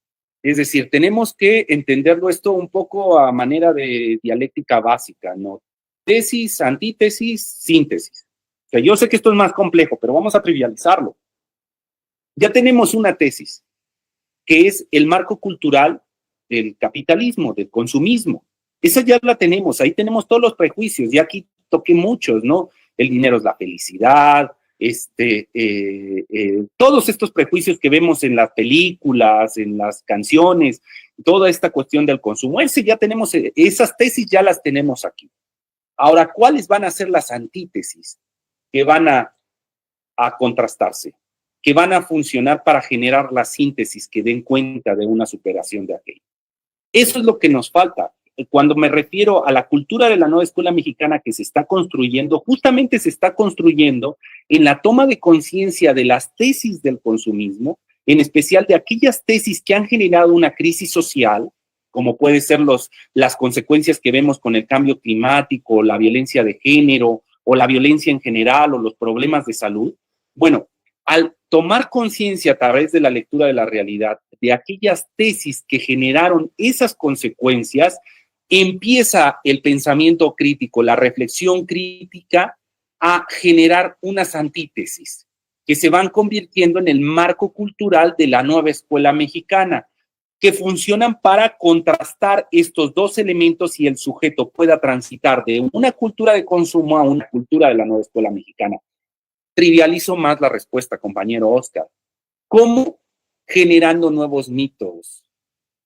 Speaker 3: Es decir, tenemos que entenderlo esto un poco a manera de dialéctica básica, ¿no? Tesis, antítesis, síntesis. O sea, yo sé que esto es más complejo, pero vamos a trivializarlo. Ya tenemos una tesis, que es el marco cultural del capitalismo, del consumismo. Esa ya la tenemos, ahí tenemos todos los prejuicios, y aquí toqué muchos, ¿no? El dinero es la felicidad, todos estos prejuicios que vemos en las películas, en las canciones, toda esta cuestión del consumo, ya tenemos, esas tesis ya las tenemos aquí. Ahora, ¿cuáles van a ser las antítesis que van a contrastarse, que van a funcionar para generar la síntesis que den cuenta de una superación de aquello? Eso es lo que nos falta. Cuando me refiero a la cultura de la nueva escuela mexicana que se está construyendo, justamente se está construyendo en la toma de conciencia de las tesis del consumismo, en especial de aquellas tesis que han generado una crisis social, como puede ser las consecuencias que vemos con el cambio climático, la violencia de género, o la violencia en general, o los problemas de salud. Bueno, al tomar conciencia a través de la lectura de la realidad de aquellas tesis que generaron esas consecuencias, empieza el pensamiento crítico, la reflexión crítica a generar unas antítesis que se van convirtiendo en el marco cultural de la nueva escuela mexicana, que funcionan para contrastar estos dos elementos y el sujeto pueda transitar de una cultura de consumo a una cultura de la nueva escuela mexicana. Trivializo más la respuesta, compañero Óscar. ¿Cómo? Generando nuevos mitos,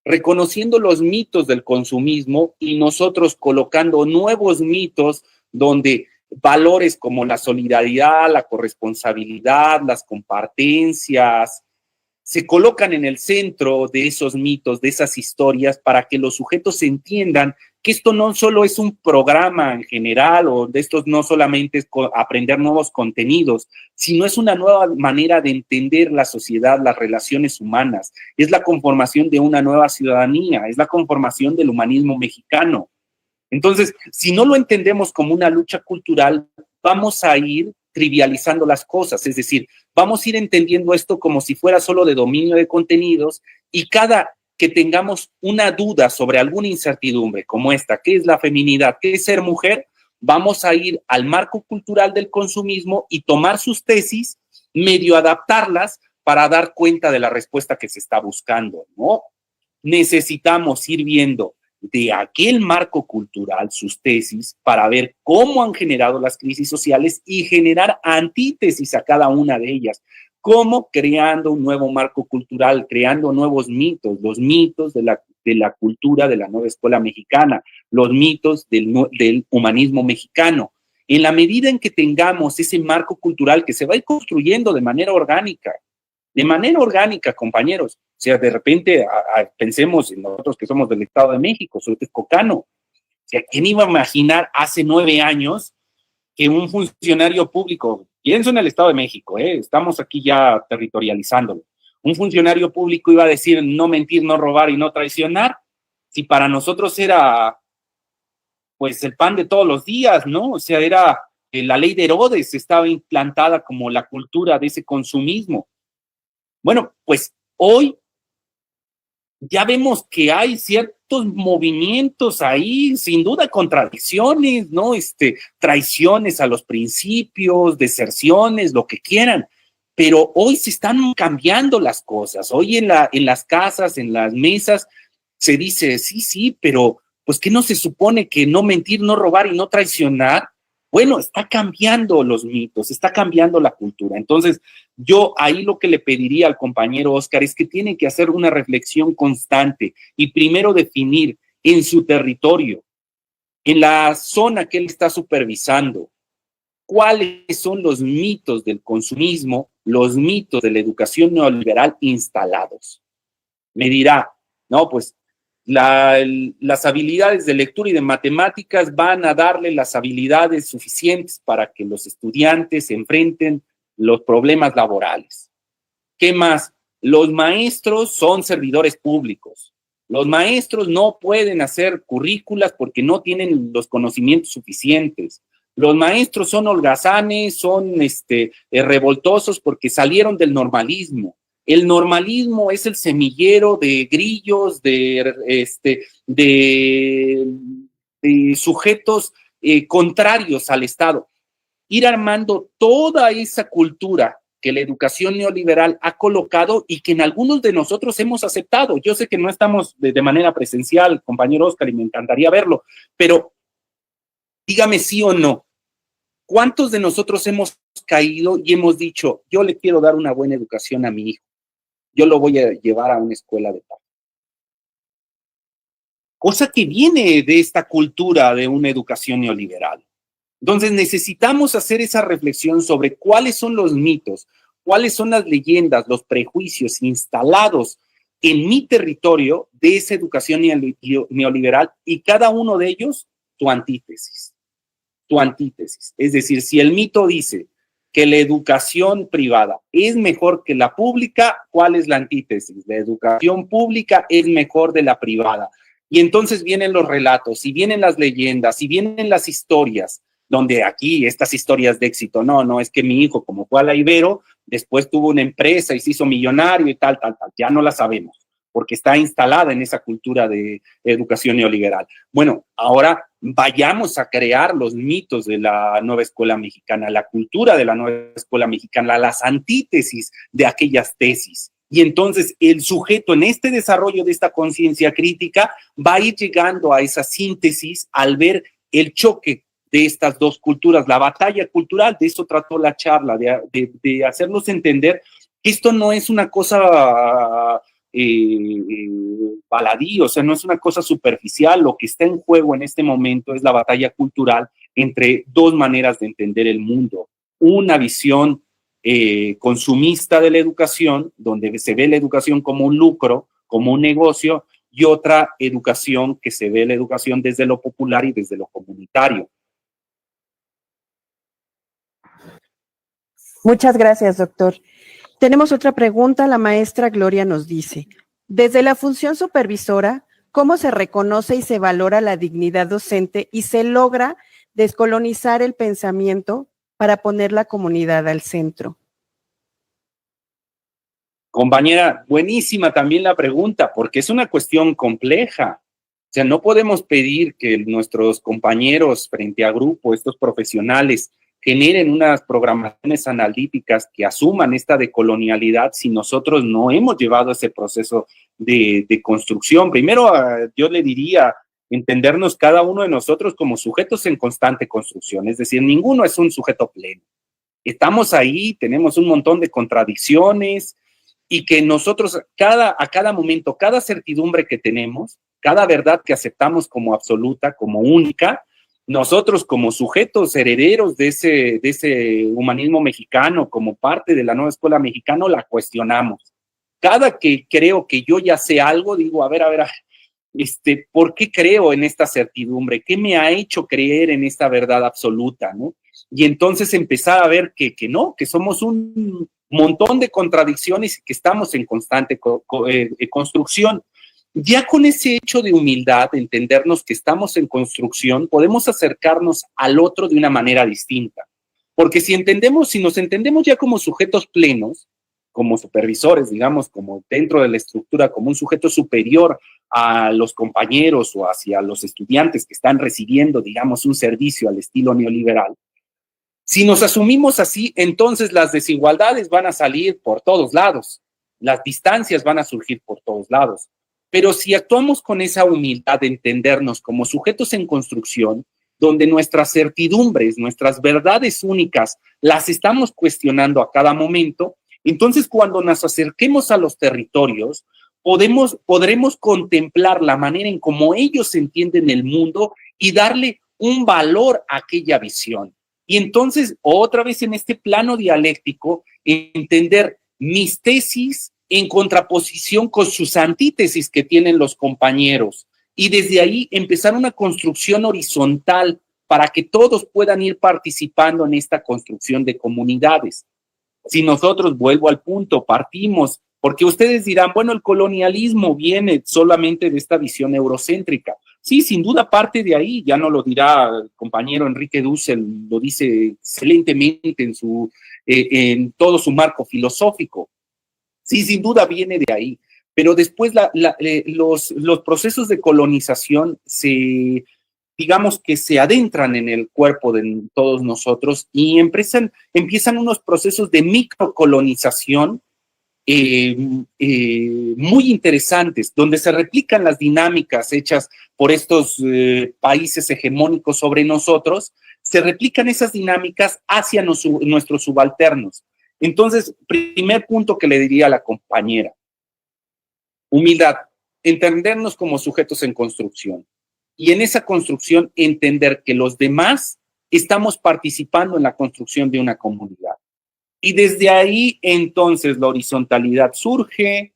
Speaker 3: reconociendo los mitos del consumismo y nosotros colocando nuevos mitos donde valores como la solidaridad, la corresponsabilidad, las compartencias, se colocan en el centro de esos mitos, de esas historias, para que los sujetos entiendan que esto no solo es un programa en general, o de estos no solamente es aprender nuevos contenidos, sino es una nueva manera de entender la sociedad, las relaciones humanas, es la conformación de una nueva ciudadanía, es la conformación del humanismo mexicano. Entonces, si no lo entendemos como una lucha cultural, vamos a ir trivializando las cosas, es decir, vamos a ir entendiendo esto como si fuera solo de dominio de contenidos y cada que tengamos una duda sobre alguna incertidumbre como esta, ¿qué es la feminidad? ¿Qué es ser mujer? Vamos a ir al marco cultural del consumismo y tomar sus tesis, medio adaptarlas para dar cuenta de la respuesta que se está buscando, ¿no? Necesitamos ir viendo de aquel marco cultural sus tesis para ver cómo han generado las crisis sociales y generar antítesis a cada una de ellas. Cómo creando un nuevo marco cultural, creando nuevos mitos, los mitos de la cultura de la nueva escuela mexicana, los mitos del humanismo mexicano. En la medida en que tengamos ese marco cultural que se va a ir construyendo de manera orgánica, compañeros. O sea, de repente pensemos en nosotros que somos del Estado de México, soy texcocano. O sea, ¿quién iba a imaginar hace 9 años que un funcionario público, pienso en el Estado de México, estamos aquí ya territorializándolo, un funcionario público iba a decir no mentir, no robar y no traicionar? Si para nosotros era pues el pan de todos los días, ¿no? O sea, era la ley de Herodes, estaba implantada como la cultura de ese consumismo. Bueno, pues hoy ya vemos que hay ciertos movimientos ahí, sin duda contradicciones, ¿no? Traiciones a los principios, deserciones, lo que quieran, pero hoy se están cambiando las cosas. Hoy en las casas, en las mesas, se dice, sí, pero pues ¿qué no se supone que no mentir, no robar y no traicionar? Bueno, está cambiando los mitos, está cambiando la cultura. Entonces, yo ahí lo que le pediría al compañero Oscar es que tiene que hacer una reflexión constante y primero definir en su territorio, en la zona que él está supervisando, cuáles son los mitos del consumismo, los mitos de la educación neoliberal instalados. Me dirá, no, pues las habilidades de lectura y de matemáticas van a darle las habilidades suficientes para que los estudiantes enfrenten los problemas laborales. ¿Qué más? Los maestros son servidores públicos. Los maestros no pueden hacer currículas porque no tienen los conocimientos suficientes. Los maestros son holgazanes, son revoltosos porque salieron del normalismo. El normalismo es el semillero de grillos, de sujetos contrarios al Estado. Ir armando toda esa cultura que la educación neoliberal ha colocado y que en algunos de nosotros hemos aceptado. Yo sé que no estamos de manera presencial, compañero Oscar, y me encantaría verlo, pero dígame sí o no. ¿Cuántos de nosotros hemos caído y hemos dicho, yo le quiero dar una buena educación a mi hijo? Yo lo voy a llevar a una escuela de paz. Cosa que viene de esta cultura de una educación neoliberal. Entonces necesitamos hacer esa reflexión sobre cuáles son los mitos, cuáles son las leyendas, los prejuicios instalados en mi territorio de esa educación neoliberal y cada uno de ellos tu antítesis. Tu antítesis. Es decir, si el mito dice que la educación privada es mejor que la pública, ¿cuál es la antítesis? La educación pública es mejor de la privada. Y entonces vienen los relatos, y vienen las leyendas, y vienen las historias, donde aquí estas historias de éxito, no, es que mi hijo, como fue a la Ibero, después tuvo una empresa y se hizo millonario y tal, ya no la sabemos, porque está instalada en esa cultura de educación neoliberal. Bueno, ahora vayamos a crear los mitos de la nueva escuela mexicana, la cultura de la nueva escuela mexicana, las antítesis de aquellas tesis. Y entonces el sujeto en este desarrollo de esta conciencia crítica va a ir llegando a esa síntesis al ver el choque de estas dos culturas, la batalla cultural. De eso trató la charla, de hacernos entender que esto no es una cosa baladí, o sea, no es una cosa superficial. Lo que está en juego en este momento es la batalla cultural entre dos maneras de entender el mundo. Una visión consumista de la educación, donde se ve la educación como un lucro, como un negocio, y otra educación que se ve la educación desde lo popular y desde lo comunitario.
Speaker 1: Muchas gracias, doctor. Tenemos otra pregunta. La maestra Gloria nos dice, desde la función supervisora, ¿cómo se reconoce y se valora la dignidad docente y se logra descolonizar el pensamiento para poner la comunidad al centro?
Speaker 3: Compañera, buenísima también la pregunta, porque es una cuestión compleja. O sea, no podemos pedir que nuestros compañeros frente a grupo, estos profesionales, generen unas programaciones analíticas que asuman esta decolonialidad si nosotros no hemos llevado ese proceso de construcción. Primero, yo le diría, entendernos cada uno de nosotros como sujetos en constante construcción, es decir, ninguno es un sujeto pleno. Estamos ahí, tenemos un montón de contradicciones y que nosotros a cada momento, cada certidumbre que tenemos, cada verdad que aceptamos como absoluta, como única, nosotros como sujetos herederos de ese humanismo mexicano, como parte de la nueva escuela mexicana, la cuestionamos. Cada que creo que yo ya sé algo, digo, a ver, ¿por qué creo en esta certidumbre? ¿Qué me ha hecho creer en esta verdad absoluta, no? Y entonces empezar a ver que no, que somos un montón de contradicciones y que estamos en constante construcción. Ya con ese hecho de humildad, de entendernos que estamos en construcción, podemos acercarnos al otro de una manera distinta. Porque si nos entendemos ya como sujetos plenos, como supervisores, digamos, como dentro de la estructura, como un sujeto superior a los compañeros o hacia los estudiantes que están recibiendo, digamos, un servicio al estilo neoliberal, si nos asumimos así, entonces las desigualdades van a salir por todos lados, las distancias van a surgir por todos lados. Pero si actuamos con esa humildad de entendernos como sujetos en construcción, donde nuestras certidumbres, nuestras verdades únicas, las estamos cuestionando a cada momento, entonces cuando nos acerquemos a los territorios, podremos contemplar la manera en cómo ellos entienden el mundo y darle un valor a aquella visión. Y entonces, otra vez en este plano dialéctico, entender mis tesis en contraposición con sus antítesis que tienen los compañeros. Y desde ahí empezar una construcción horizontal para que todos puedan ir participando en esta construcción de comunidades. Si nosotros, vuelvo al punto, partimos, porque ustedes dirán, bueno, el colonialismo viene solamente de esta visión eurocéntrica. Sí, sin duda parte de ahí, ya no lo dirá el compañero Enrique Dussel, lo dice excelentemente en todo su marco filosófico. Sí, sin duda viene de ahí, pero después los procesos de colonización digamos que se adentran en el cuerpo de todos nosotros y empiezan unos procesos de microcolonización muy interesantes, donde se replican las dinámicas hechas por estos países hegemónicos sobre nosotros, se replican esas dinámicas hacia nuestros subalternos. Entonces, primer punto que le diría a la compañera, humildad, entendernos como sujetos en construcción y en esa construcción entender que los demás estamos participando en la construcción de una comunidad. Y desde ahí, entonces, la horizontalidad surge,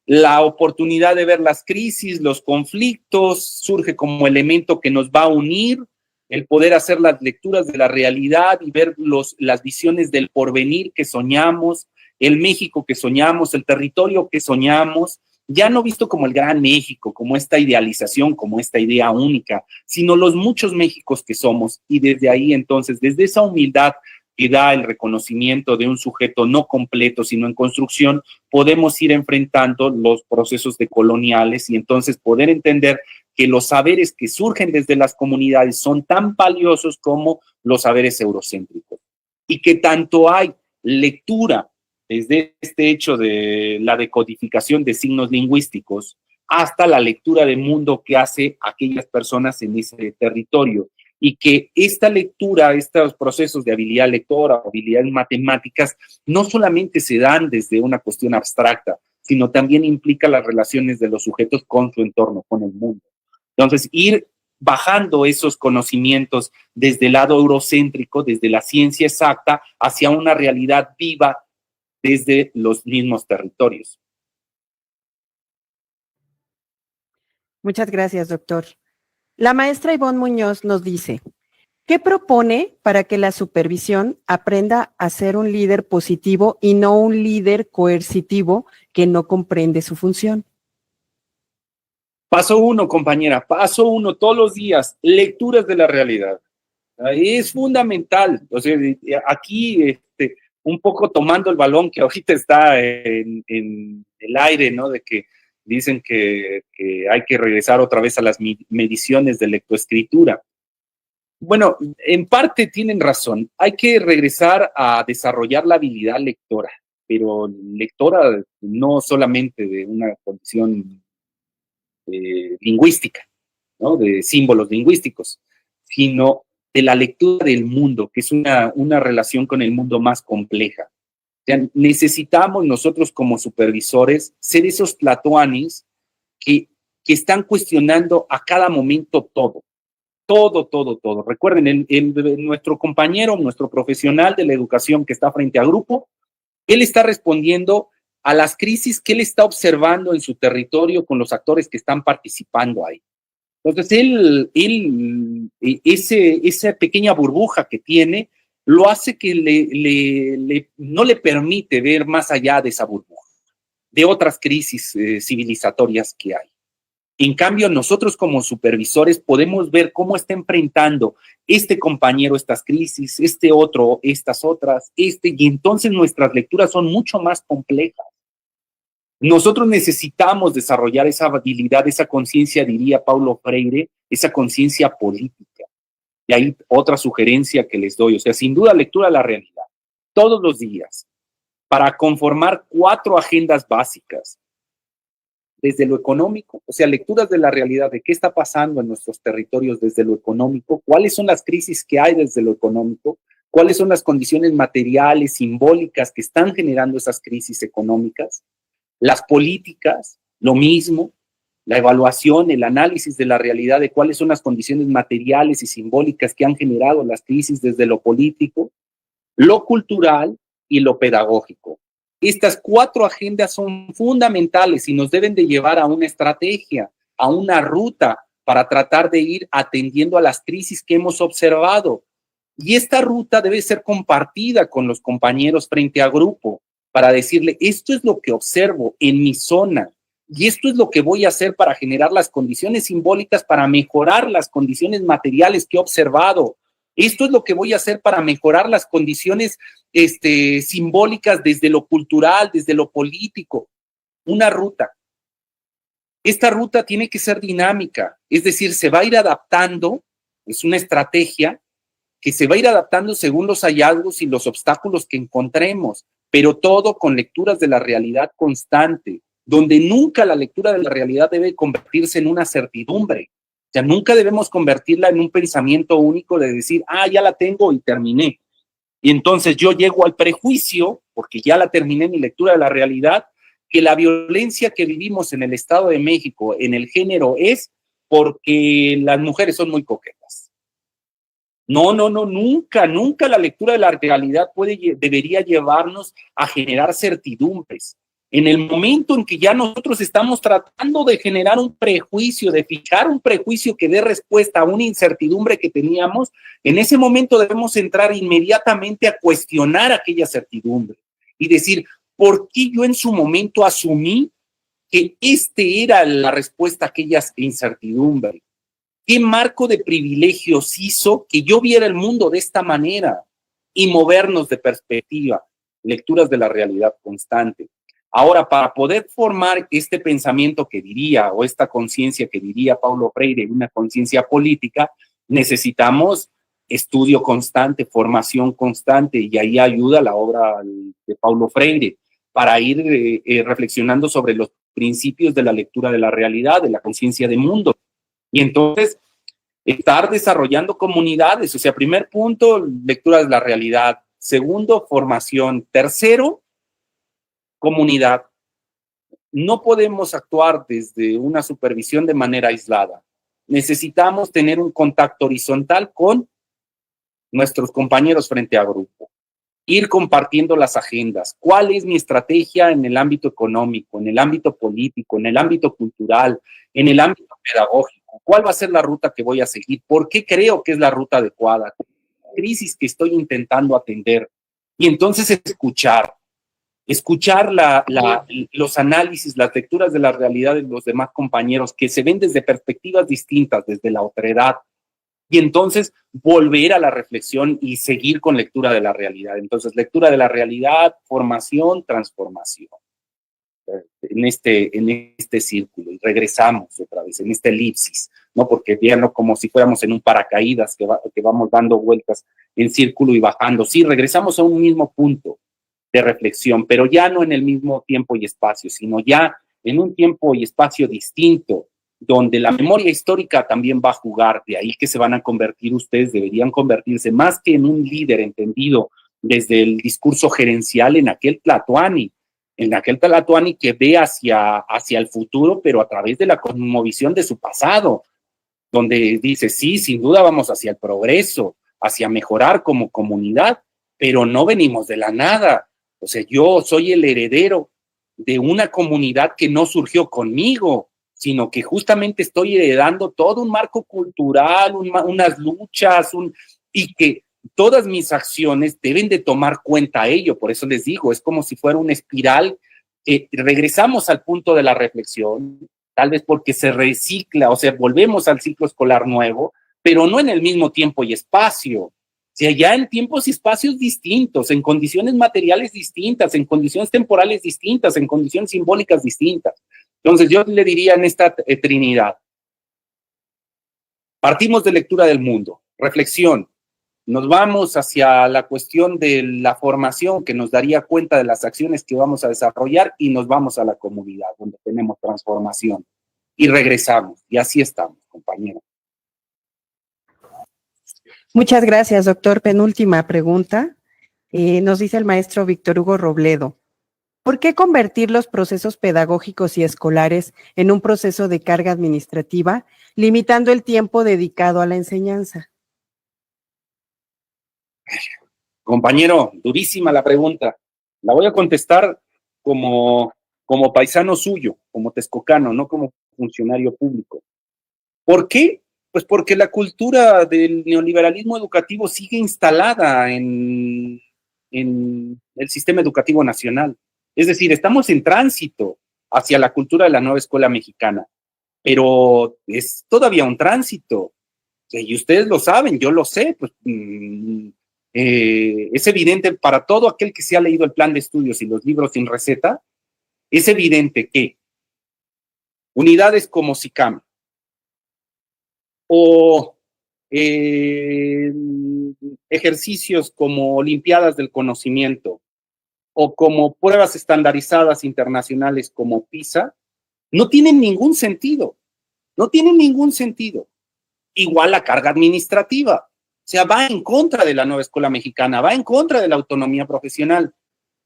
Speaker 3: la oportunidad de ver las crisis, los conflictos, surge como elemento que nos va a unir, el poder hacer las lecturas de la realidad y ver las visiones del porvenir que soñamos, el México que soñamos, el territorio que soñamos, ya no visto como el gran México, como esta idealización, como esta idea única, sino los muchos Méxicos que somos. Y desde ahí, entonces, desde esa humildad que da el reconocimiento de un sujeto no completo, sino en construcción, podemos ir enfrentando los procesos decoloniales y entonces poder entender que los saberes que surgen desde las comunidades son tan valiosos como los saberes eurocéntricos. Y que tanto hay lectura desde este hecho de la decodificación de signos lingüísticos hasta la lectura del mundo que hace aquellas personas en ese territorio. Y que esta lectura, estos procesos de habilidad lectora, habilidades matemáticas, no solamente se dan desde una cuestión abstracta, sino también implica las relaciones de los sujetos con su entorno, con el mundo. Entonces, ir bajando esos conocimientos desde el lado eurocéntrico, desde la ciencia exacta, hacia una realidad viva desde los mismos territorios.
Speaker 1: Muchas gracias, doctor. La maestra Ivonne Muñoz nos dice, ¿qué propone para que la supervisión aprenda a ser un líder positivo y no un líder coercitivo que no comprende su función?
Speaker 3: Paso 1, compañera, paso 1, todos los días, lecturas de la realidad. Es fundamental. O sea, aquí un poco tomando el balón que ahorita está en el aire, ¿no? De que dicen que hay que regresar otra vez a las mediciones de lectoescritura. Bueno, en parte tienen razón. Hay que regresar a desarrollar la habilidad lectora, pero lectora no solamente de una condición lingüística, ¿no? De símbolos lingüísticos, sino de la lectura del mundo, que es una relación con el mundo más compleja. O sea, necesitamos nosotros como supervisores ser esos tlatoanis que están cuestionando a cada momento todo. Recuerden, nuestro compañero, nuestro profesional de la educación que está frente a grupo, él está respondiendo a las crisis que él está observando en su territorio con los actores que están participando ahí. Entonces, esa pequeña burbuja que tiene, lo hace que no le permite ver más allá de esa burbuja, de otras crisis civilizatorias que hay. En cambio, nosotros como supervisores podemos ver cómo está enfrentando este compañero estas crisis, este otro, estas otras, y entonces nuestras lecturas son mucho más complejas. Nosotros necesitamos desarrollar esa habilidad, esa conciencia, diría Paulo Freire, esa conciencia política. Y ahí otra sugerencia que les doy, o sea, sin duda lectura de la realidad, todos los días, para conformar 4 agendas básicas. Desde lo económico, o sea, lecturas de la realidad, de qué está pasando en nuestros territorios desde lo económico, cuáles son las crisis que hay desde lo económico, cuáles son las condiciones materiales, simbólicas que están generando esas crisis económicas, las políticas, lo mismo, la evaluación, el análisis de la realidad de cuáles son las condiciones materiales y simbólicas que han generado las crisis desde lo político, lo cultural y lo pedagógico. Estas 4 agendas son fundamentales y nos deben de llevar a una estrategia, a una ruta para tratar de ir atendiendo a las crisis que hemos observado. Y esta ruta debe ser compartida con los compañeros frente a grupo para decirle, esto es lo que observo en mi zona y esto es lo que voy a hacer para generar las condiciones simbólicas para mejorar las condiciones materiales que he observado. Esto es lo que voy a hacer para mejorar las condiciones simbólicas desde lo cultural, desde lo político. Una ruta. Esta ruta tiene que ser dinámica, es decir, se va a ir adaptando, es una estrategia que se va a ir adaptando según los hallazgos y los obstáculos que encontremos, pero todo con lecturas de la realidad constante, donde nunca la lectura de la realidad debe convertirse en una certidumbre. O sea, nunca debemos convertirla en un pensamiento único de decir, ya la tengo y terminé. Y entonces yo llego al prejuicio, porque ya la terminé mi lectura de la realidad, que la violencia que vivimos en el Estado de México, en el género, es porque las mujeres son muy coquetas. No, nunca la lectura de la realidad debería llevarnos a generar certidumbres. En el momento en que ya nosotros estamos tratando de generar un prejuicio, de fijar un prejuicio que dé respuesta a una incertidumbre que teníamos, en ese momento debemos entrar inmediatamente a cuestionar aquella certidumbre y decir, ¿por qué yo en su momento asumí que era la respuesta a aquella incertidumbre? ¿Qué marco de privilegios hizo que yo viera el mundo de esta manera? Y movernos de perspectiva, lecturas de la realidad constante. Ahora, para poder formar este pensamiento que diría, o esta conciencia que diría Paulo Freire, una conciencia política, necesitamos estudio constante, formación constante, y ahí ayuda la obra de Paulo Freire, para ir reflexionando sobre los principios de la lectura de la realidad, de la conciencia de mundo. Y entonces, estar desarrollando comunidades, o sea, primer punto, lectura de la realidad. Segundo, formación. Tercero, comunidad. No podemos actuar desde una supervisión de manera aislada. Necesitamos tener un contacto horizontal con nuestros compañeros frente a grupo. Ir compartiendo las agendas. ¿Cuál es mi estrategia en el ámbito económico, en el ámbito político, en el ámbito cultural, en el ámbito pedagógico? ¿Cuál va a ser la ruta que voy a seguir? ¿Por qué creo que es la ruta adecuada? Crisis que estoy intentando atender. Y entonces escuchar los análisis, las lecturas de la realidad de los demás compañeros que se ven desde perspectivas distintas, desde la otredad, Y entonces volver a la reflexión y seguir con lectura de la realidad. Entonces, lectura de la realidad, formación, transformación. En este círculo, y regresamos otra vez, en esta elipsis, ¿no? Porque véanlo como si fuéramos en un paracaídas que vamos dando vueltas en círculo y bajando. Sí, regresamos a un mismo punto de reflexión, pero ya no en el mismo tiempo y espacio, sino ya en un tiempo y espacio distinto, donde la memoria histórica también va a jugar. De ahí que se van a convertir ustedes, deberían convertirse más que en un líder entendido desde el discurso gerencial, en aquel Tlatoani que ve hacia el futuro, pero a través de la cosmovisión de su pasado, donde dice, sí, sin duda vamos hacia el progreso, hacia mejorar como comunidad, pero no venimos de la nada. O sea, yo soy el heredero de una comunidad que no surgió conmigo, sino que justamente estoy heredando todo un marco cultural, unas luchas, y que todas mis acciones deben de tomar cuenta a ello. Por eso les digo, es como si fuera una espiral. Regresamos al punto de la reflexión, tal vez porque se recicla, o sea, volvemos al ciclo escolar nuevo, pero no en el mismo tiempo y espacio. O sea, ya en tiempos y espacios distintos, en condiciones materiales distintas, en condiciones temporales distintas, en condiciones simbólicas distintas. Entonces, yo le diría en esta trinidad, partimos de lectura del mundo, reflexión, nos vamos hacia la cuestión de la formación que nos daría cuenta de las acciones que vamos a desarrollar y nos vamos a la comunidad donde tenemos transformación y regresamos. Y así estamos, compañeros.
Speaker 1: Muchas gracias, doctor. Penúltima pregunta. Nos dice el maestro Víctor Hugo Robledo. ¿Por qué convertir los procesos pedagógicos y escolares en un proceso de carga administrativa, limitando el tiempo dedicado a la enseñanza?
Speaker 3: Compañero, durísima la pregunta. La voy a contestar como paisano suyo, como texcocano, no como funcionario público. ¿Por qué? Pues porque la cultura del neoliberalismo educativo sigue instalada en el sistema educativo nacional. Es decir, estamos en tránsito hacia la cultura de la nueva escuela mexicana, pero es todavía un tránsito. Y ustedes lo saben, yo lo sé, pues es evidente para todo aquel que se ha leído el plan de estudios y los libros sin receta, es evidente que unidades como SICAM o ejercicios como Olimpiadas del Conocimiento o como pruebas estandarizadas internacionales como PISA, no tienen ningún sentido, no tienen ningún sentido. Igual la carga administrativa. O sea, va en contra de la nueva escuela mexicana, va en contra de la autonomía profesional.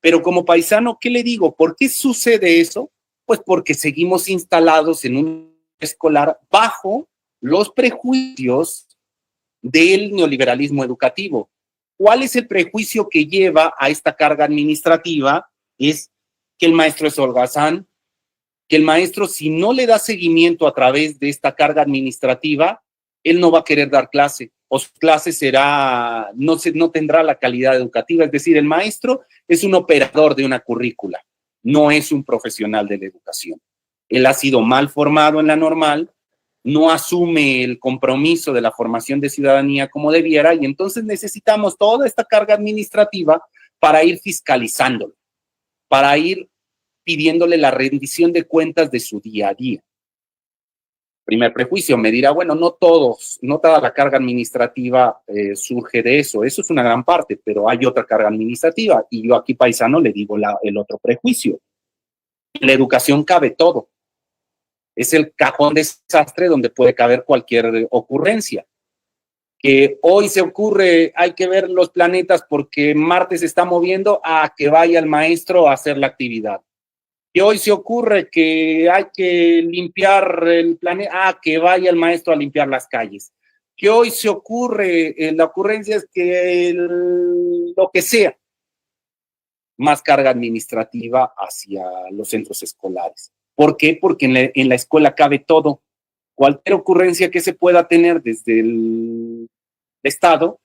Speaker 3: Pero como paisano, ¿qué le digo? ¿Por qué sucede eso? Pues porque seguimos instalados en un escolar bajo los prejuicios del neoliberalismo educativo. ¿Cuál es el prejuicio que lleva a esta carga administrativa? Es que el maestro es holgazán, que el maestro, si no le da seguimiento a través de esta carga administrativa, él no va a querer dar clase, o su clase no tendrá la calidad educativa. Es decir, el maestro es un operador de una currícula, no es un profesional de la educación. Él ha sido mal formado en la normal, no asume el compromiso de la formación de ciudadanía como debiera, y entonces necesitamos toda esta carga administrativa para ir fiscalizándolo, para ir pidiéndole la rendición de cuentas de su día a día. Primer prejuicio, me dirá, bueno, no toda la carga administrativa surge de eso. Eso es una gran parte, pero hay otra carga administrativa. Y yo aquí, paisano, le digo el otro prejuicio. En la educación cabe todo. Es el cajón de desastre donde puede caber cualquier ocurrencia. Que hoy se ocurre, hay que ver los planetas porque Marte se está moviendo, a que vaya el maestro a hacer la actividad. Que hoy se ocurre que hay que limpiar el planeta, que vaya el maestro a limpiar las calles. Que hoy se ocurre, la ocurrencia es que lo que sea, más carga administrativa hacia los centros escolares. ¿Por qué? Porque en la escuela cabe todo. Cualquier ocurrencia que se pueda tener desde el Estado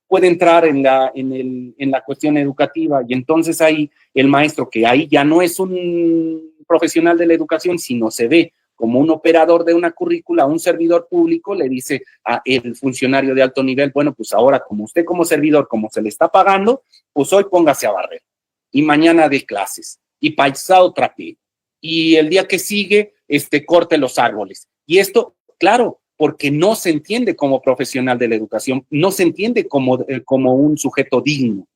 Speaker 3: puede entrar en la cuestión educativa, y entonces ahí el maestro, que ahí ya no es un profesional de la educación, sino se ve como un operador de una currícula, un servidor público le dice a el funcionario de alto nivel, bueno, pues ahora como usted como servidor, como se le está pagando, pues hoy póngase a barrer y mañana dé clases y pasado trapee y el día que sigue corte los árboles. Y esto, claro, porque no se entiende como profesional de la educación, no se entiende como un sujeto digno,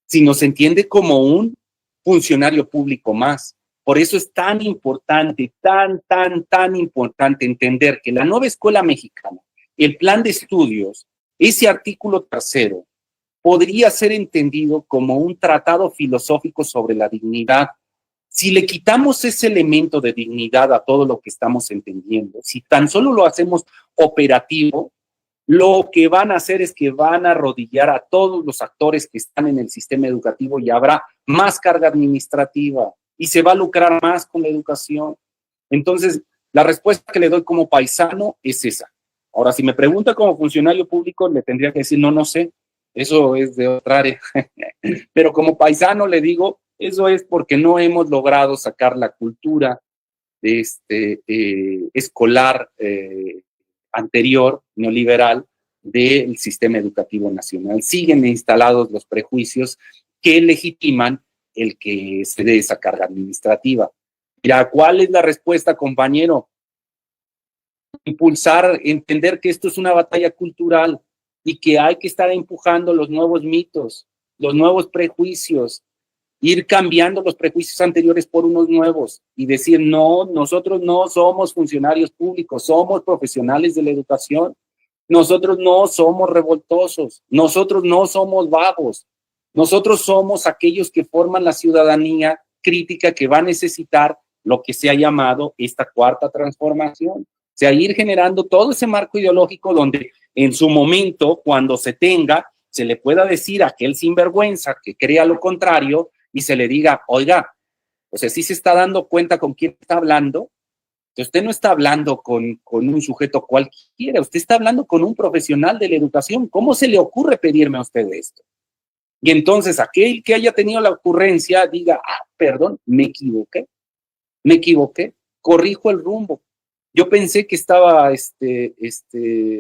Speaker 3: sino se entiende como un funcionario público más. Por eso es tan importante, tan importante entender que la nueva escuela mexicana, el plan de estudios, ese artículo 3, podría ser entendido como un tratado filosófico sobre la dignidad. Si le quitamos ese elemento de dignidad a todo lo que estamos entendiendo, si tan solo lo hacemos operativo, lo que van a hacer es que van a arrodillar a todos los actores que están en el sistema educativo y habrá más carga administrativa y se va a lucrar más con la educación. Entonces, la respuesta que le doy como paisano es esa. Ahora, si me pregunta como funcionario público, le tendría que decir, no sé, eso es de otra área. Pero como paisano le digo, eso es porque no hemos logrado sacar la cultura escolar anterior, neoliberal, del sistema educativo nacional. Siguen instalados los prejuicios que legitiman el que se dé esa carga administrativa. Mira, ¿cuál es la respuesta, compañero? Impulsar, entender que esto es una batalla cultural y que hay que estar empujando los nuevos mitos, los nuevos prejuicios, ir cambiando los prejuicios anteriores por unos nuevos y decir, no, nosotros no somos funcionarios públicos, somos profesionales de la educación, nosotros no somos revoltosos, nosotros no somos vagos, nosotros somos aquellos que forman la ciudadanía crítica que va a necesitar lo que se ha llamado esta cuarta transformación. O sea, ir generando todo ese marco ideológico donde en su momento, cuando se tenga, se le pueda decir a aquel sinvergüenza que crea lo contrario y se le diga, oiga, o sea, sí se está dando cuenta con quién está hablando, que usted no está hablando con un sujeto cualquiera, usted está hablando con un profesional de la educación. ¿Cómo se le ocurre pedirme a usted esto? Y entonces aquel que haya tenido la ocurrencia diga, perdón, me equivoqué, corrijo el rumbo. Yo pensé que estaba,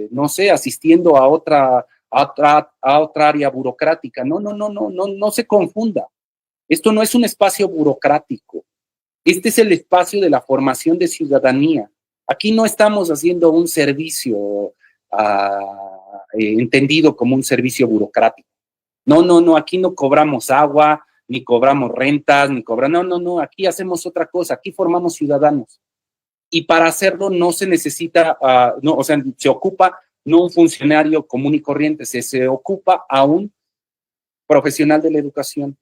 Speaker 3: no sé, asistiendo a otra área burocrática. No se confunda. Esto no es un espacio burocrático. Este es el espacio de la formación de ciudadanía. Aquí no estamos haciendo un servicio entendido como un servicio burocrático. No, aquí no cobramos agua, ni cobramos rentas, no, aquí hacemos otra cosa, aquí formamos ciudadanos. Y para hacerlo no se necesita, se ocupa no un funcionario común y corriente, se ocupa a un profesional de la educación,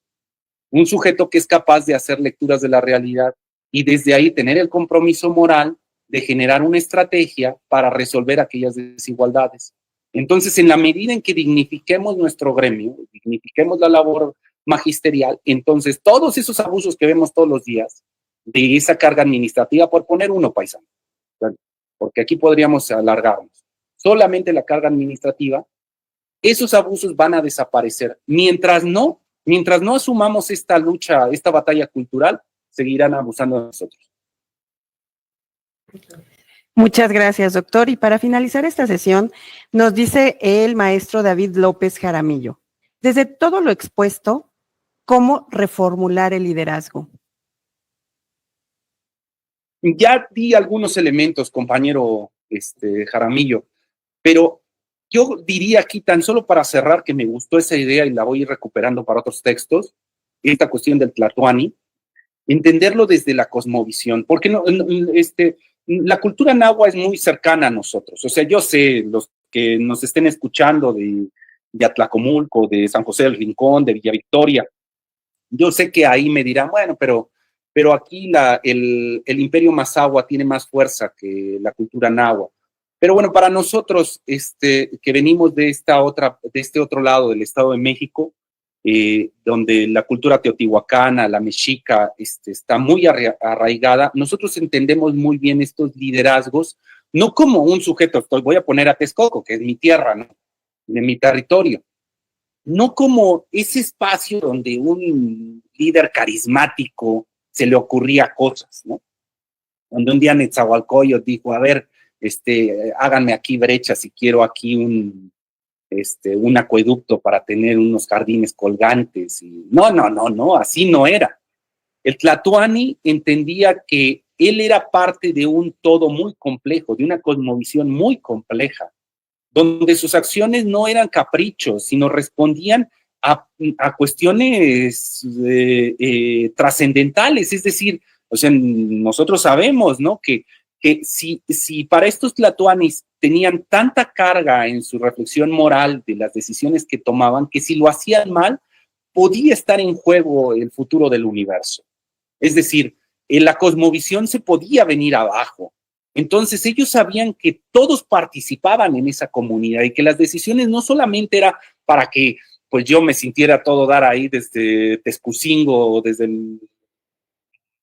Speaker 3: un sujeto que es capaz de hacer lecturas de la realidad y desde ahí tener el compromiso moral de generar una estrategia para resolver aquellas desigualdades. Entonces, en la medida en que dignifiquemos nuestro gremio, dignifiquemos la labor magisterial, entonces todos esos abusos que vemos todos los días de esa carga administrativa, por poner uno, paisano, porque aquí podríamos alargarnos, solamente la carga administrativa, esos abusos van a desaparecer. Mientras no asumamos esta lucha, esta batalla cultural, seguirán abusando de nosotros.
Speaker 1: Muchas gracias, doctor. Y para finalizar esta sesión, nos dice el maestro David López Jaramillo, desde todo lo expuesto, ¿cómo reformular el liderazgo?
Speaker 3: Ya di algunos elementos, compañero Jaramillo, pero yo diría aquí, tan solo para cerrar, que me gustó esa idea y la voy a ir recuperando para otros textos, esta cuestión del Tlatoani, entenderlo desde la cosmovisión, porque la cultura náhuatl es muy cercana a nosotros. O sea, yo sé, los que nos estén escuchando de Atlacomulco, de San José del Rincón, de Villa Victoria, yo sé que ahí me dirán, bueno, pero aquí el imperio Mazahua tiene más fuerza que la cultura náhuatl. Pero bueno, para nosotros que venimos de este otro lado del Estado de México, donde la cultura teotihuacana, la mexica, está muy arraigada, nosotros entendemos muy bien estos liderazgos, no como un sujeto, voy a poner a Texcoco, que es mi tierra, ¿no? De mi territorio, no como ese espacio donde un líder carismático se le ocurría cosas, ¿no? donde un día Netzahualcóyotl dijo, a ver, háganme aquí brechas si quiero aquí un acueducto para tener unos jardines colgantes. Y no, así no era. El Tlatoani entendía que él era parte de un todo muy complejo, de una cosmovisión muy compleja, donde sus acciones no eran caprichos, sino respondían a cuestiones trascendentales. Es decir, o sea, nosotros sabemos, ¿no?, que si para estos tlatoanis tenían tanta carga en su reflexión moral de las decisiones que tomaban, que si lo hacían mal, podía estar en juego el futuro del universo. Es decir, la cosmovisión se podía venir abajo. Entonces ellos sabían que todos participaban en esa comunidad y que las decisiones no solamente era para que pues yo me sintiera todo dar ahí desde Texcucingo o desde el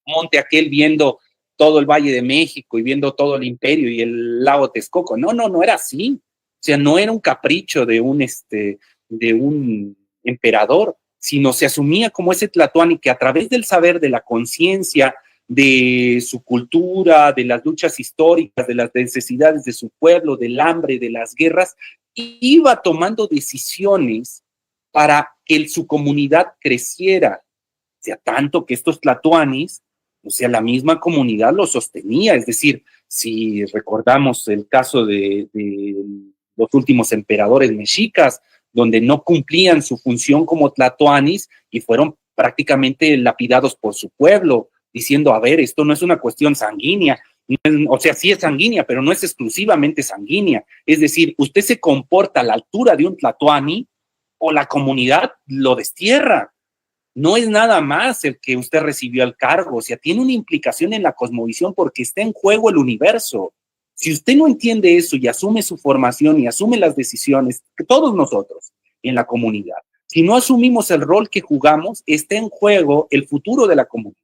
Speaker 3: monte aquel viendo todo el Valle de México y viendo todo el imperio y el lago Texcoco. No era así. O sea, no era un capricho de un emperador, sino se asumía como ese Tlatoani que a través del saber, de la conciencia, de su cultura, de las luchas históricas, de las necesidades de su pueblo, del hambre, de las guerras, iba tomando decisiones para que su comunidad creciera. O sea, tanto que estos tlatoanis, o sea, la misma comunidad lo sostenía. Es decir, si recordamos el caso de los últimos emperadores mexicas, donde no cumplían su función como tlatoanis y fueron prácticamente lapidados por su pueblo, diciendo, a ver, esto no es una cuestión sanguínea, o sea, sí es sanguínea, pero no es exclusivamente sanguínea. Es decir, usted se comporta a la altura de un tlatoani o la comunidad lo destierra. No es nada más el que usted recibió el cargo, o sea, tiene una implicación en la cosmovisión porque está en juego el universo. Si usted no entiende eso y asume su formación y asume las decisiones, que todos nosotros en la comunidad, si no asumimos el rol que jugamos, está en juego el futuro de la comunidad.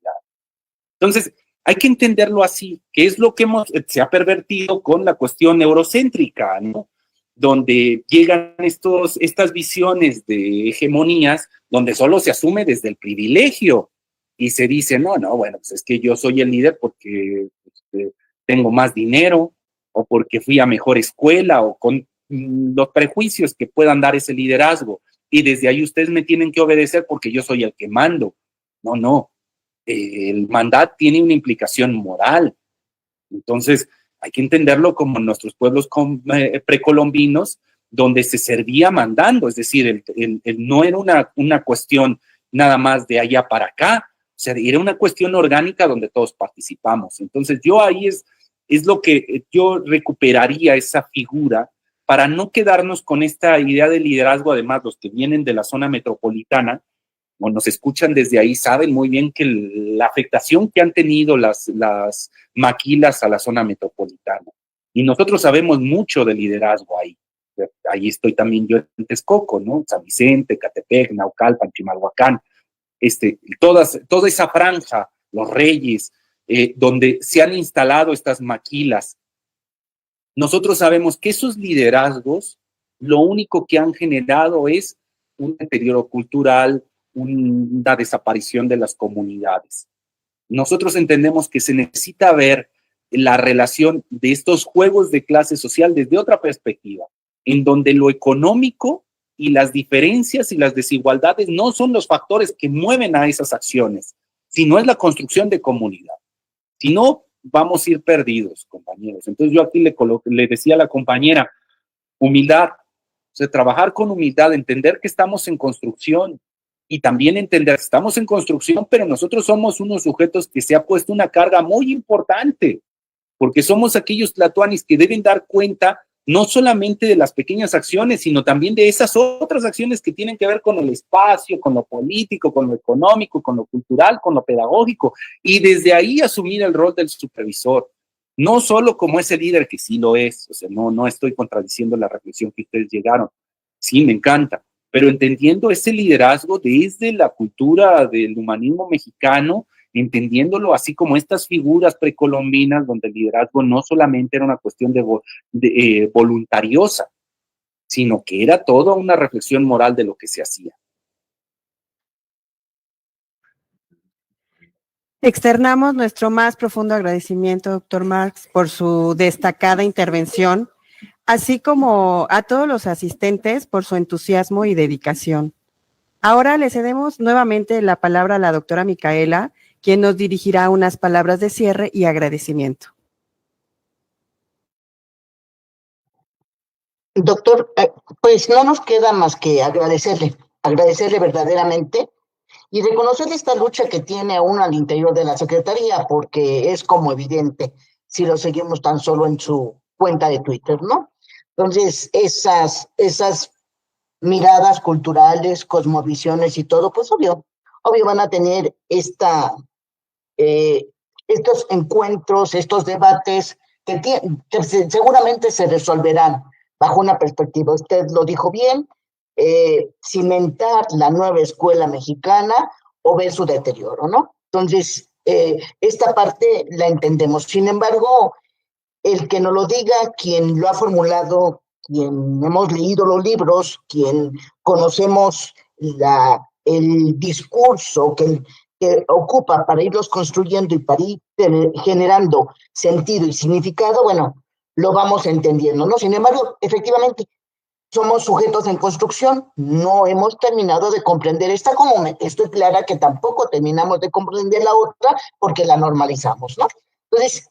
Speaker 3: Entonces, hay que entenderlo así, que es lo que se ha pervertido con la cuestión eurocéntrica, ¿no? Donde llegan estas visiones de hegemonías, donde solo se asume desde el privilegio y se dice, no, bueno, pues es que yo soy el líder porque tengo más dinero o porque fui a mejor escuela o con los prejuicios que puedan dar ese liderazgo. Y desde ahí ustedes me tienen que obedecer porque yo soy el que mando. No. El mandato tiene una implicación moral. Entonces, hay que entenderlo como en nuestros pueblos precolombinos, donde se servía mandando, es decir, no era una cuestión nada más de allá para acá, o sea, era una cuestión orgánica donde todos participamos. Entonces, yo ahí es lo que yo recuperaría esa figura para no quedarnos con esta idea de liderazgo. Además, los que vienen de la zona metropolitana, o nos escuchan desde ahí, saben muy bien que la afectación que han tenido las maquilas a la zona metropolitana. Y nosotros sabemos mucho de liderazgo ahí. Ahí estoy también yo en Texcoco, ¿no? San Vicente, Catepec, Naucalpan, Chimalhuacán, toda esa franja, Los Reyes, donde se han instalado estas maquilas. Nosotros sabemos que esos liderazgos lo único que han generado es un deterioro cultural, una desaparición de las comunidades. Nosotros entendemos que se necesita ver la relación de estos juegos de clase social desde otra perspectiva, en donde lo económico y las diferencias y las desigualdades no son los factores que mueven a esas acciones, sino es la construcción de comunidad. Si no, vamos a ir perdidos, compañeros. Entonces yo aquí le decía a la compañera, humildad, o sea, trabajar con humildad, entender que estamos en construcción, y también entender que estamos en construcción, pero nosotros somos unos sujetos que se ha puesto una carga muy importante, porque somos aquellos tlatoanis que deben dar cuenta no solamente de las pequeñas acciones, sino también de esas otras acciones que tienen que ver con el espacio, con lo político, con lo económico, con lo cultural, con lo pedagógico, y desde ahí asumir el rol del supervisor, no solo como ese líder que sí lo es. O sea, no estoy contradiciendo la reflexión que ustedes llegaron, sí, me encanta, pero entendiendo ese liderazgo desde la cultura del humanismo mexicano, entendiéndolo así como estas figuras precolombinas, donde el liderazgo no solamente era una cuestión voluntariosa, sino que era toda una reflexión moral de lo que se hacía.
Speaker 1: Externamos nuestro más profundo agradecimiento, doctor Marx, por su destacada intervención, así como a todos los asistentes por su entusiasmo y dedicación. Ahora le cedemos nuevamente la palabra a la doctora Micaela, quien nos dirigirá unas palabras de cierre y agradecimiento.
Speaker 2: Doctor, pues no nos queda más que agradecerle verdaderamente y reconocer esta lucha que tiene aún al interior de la Secretaría, porque es como evidente si lo seguimos tan solo en su cuenta de Twitter, ¿no? Entonces, esas miradas culturales, cosmovisiones y todo, pues obvio van a tener estos encuentros, estos debates que seguramente se resolverán bajo una perspectiva. Usted lo dijo bien, cimentar la nueva escuela mexicana o ver su deterioro, ¿no? Entonces, esta parte la entendemos. Sin embargo, el que nos lo diga quien lo ha formulado, quien hemos leído los libros, quien conocemos el discurso que ocupa para irlos construyendo y para ir generando sentido y significado, bueno, lo vamos entendiendo, ¿no? Sin embargo, efectivamente, somos sujetos en construcción, no hemos terminado de comprender esta, como estoy clara que terminamos de comprender la otra porque la normalizamos, ¿no? Entonces,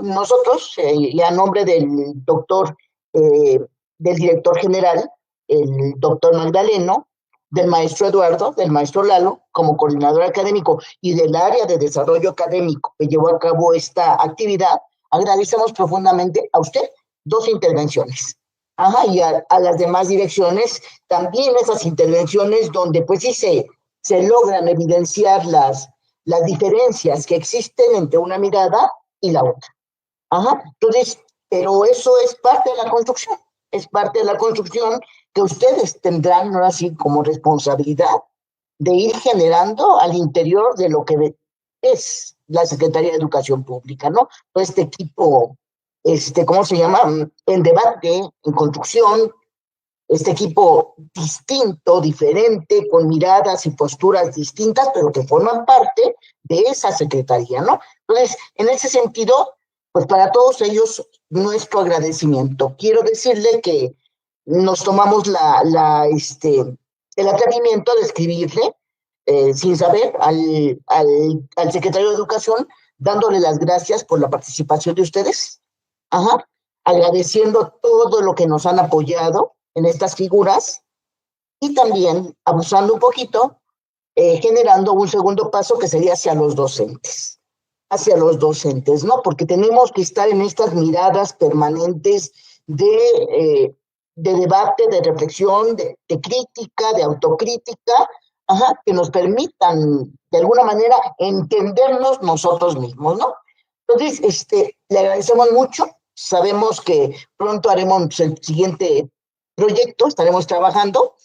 Speaker 2: nosotros, y a nombre del doctor, del director general, el doctor Magdaleno, del maestro Eduardo, del maestro Lalo, como coordinador académico y del área de desarrollo académico que llevó a cabo esta actividad, agradecemos profundamente a usted 2 intervenciones. Y a las demás direcciones, también esas intervenciones donde pues sí se logran evidenciar las diferencias que existen entre una mirada y la otra. Entonces, pero eso es parte de la construcción, que ustedes tendrán ahora sí como responsabilidad de ir generando al interior de lo que es la Secretaría de Educación Pública, ¿no? Todo este equipo, ¿cómo se llama? En debate, en construcción, este equipo distinto, diferente, con miradas y posturas distintas, pero que forman parte de esa secretaría, ¿no? Entonces, en ese sentido, pues para todos ellos, nuestro agradecimiento. Quiero decirle que nos tomamos el atrevimiento de escribirle, sin saber, al secretario de Educación, dándole las gracias por la participación de ustedes, agradeciendo todo lo que nos han apoyado en estas figuras y también abusando un poquito, generando un segundo paso que sería hacia los docentes, ¿no? Porque tenemos que estar en estas miradas permanentes de debate, de reflexión, de crítica, de autocrítica, que nos permitan de alguna manera entendernos nosotros mismos, ¿no? Entonces, le agradecemos mucho. Sabemos que pronto haremos el siguiente proyecto, estaremos trabajando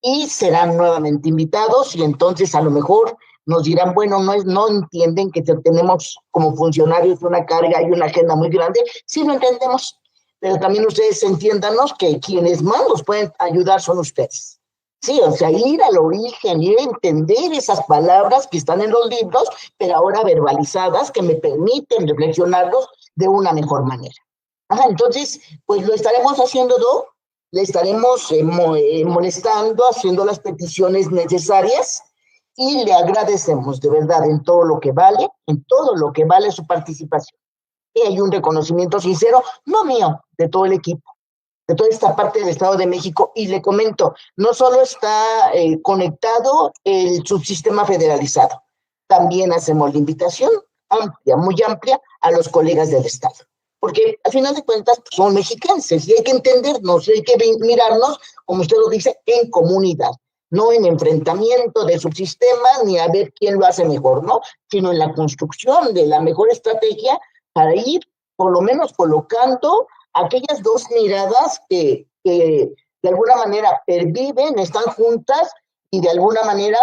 Speaker 2: y serán nuevamente invitados y entonces a lo mejor nos dirán, bueno, no entienden que tenemos como funcionarios una carga y una agenda muy grande. Sí lo entendemos, pero también ustedes entiéndanos que quienes más nos pueden ayudar son ustedes. Sí, o sea, ir al origen, ir a entender esas palabras que están en los libros, pero ahora verbalizadas, que me permiten reflexionarlos de una mejor manera. Entonces, pues lo estaremos haciendo, le estaremos molestando, haciendo las peticiones necesarias y le agradecemos de verdad en todo lo que vale su participación. Y hay un reconocimiento sincero, no mío, de todo el equipo, de toda esta parte del Estado de México. Y le comento, no solo está conectado el subsistema federalizado, también hacemos la invitación amplia, muy amplia, a los colegas del Estado. Porque al final de cuentas pues, son mexicanos y hay que entendernos, hay que mirarnos, como usted lo dice, en comunidad, no en enfrentamiento de subsistemas ni a ver quién lo hace mejor, ¿no? Sino en la construcción de la mejor estrategia para ir por lo menos colocando aquellas 2 miradas que de alguna manera perviven, están juntas y de alguna manera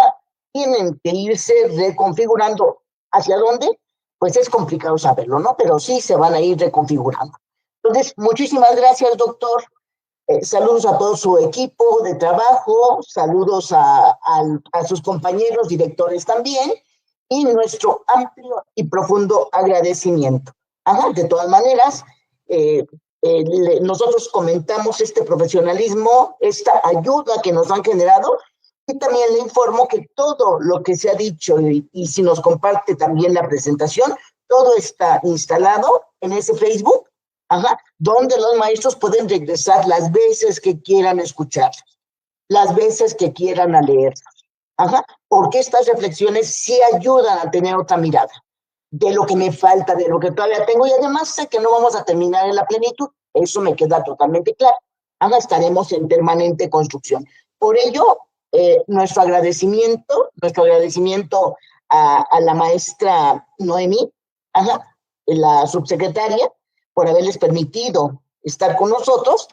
Speaker 2: tienen que irse reconfigurando. ¿Hacia dónde? Pues es complicado saberlo, ¿no? Pero sí se van a ir reconfigurando. Entonces, muchísimas gracias, doctor. Saludos a todo su equipo de trabajo, saludos a sus compañeros directores también, y nuestro amplio y profundo agradecimiento. De todas maneras, nosotros comentamos este profesionalismo, esta ayuda que nos han generado, y también le informo que todo lo que se ha dicho, y si nos comparte también la presentación, todo está instalado en ese Facebook, donde los maestros pueden regresar las veces que quieran escuchar, las veces que quieran leer, porque estas reflexiones sí ayudan a tener otra mirada de lo que me falta, de lo que todavía tengo, y además sé que no vamos a terminar en la plenitud, eso me queda totalmente claro. Estaremos en permanente construcción. Por ello, nuestro agradecimiento a la maestra Noemí, la subsecretaria, por haberles permitido estar con nosotros.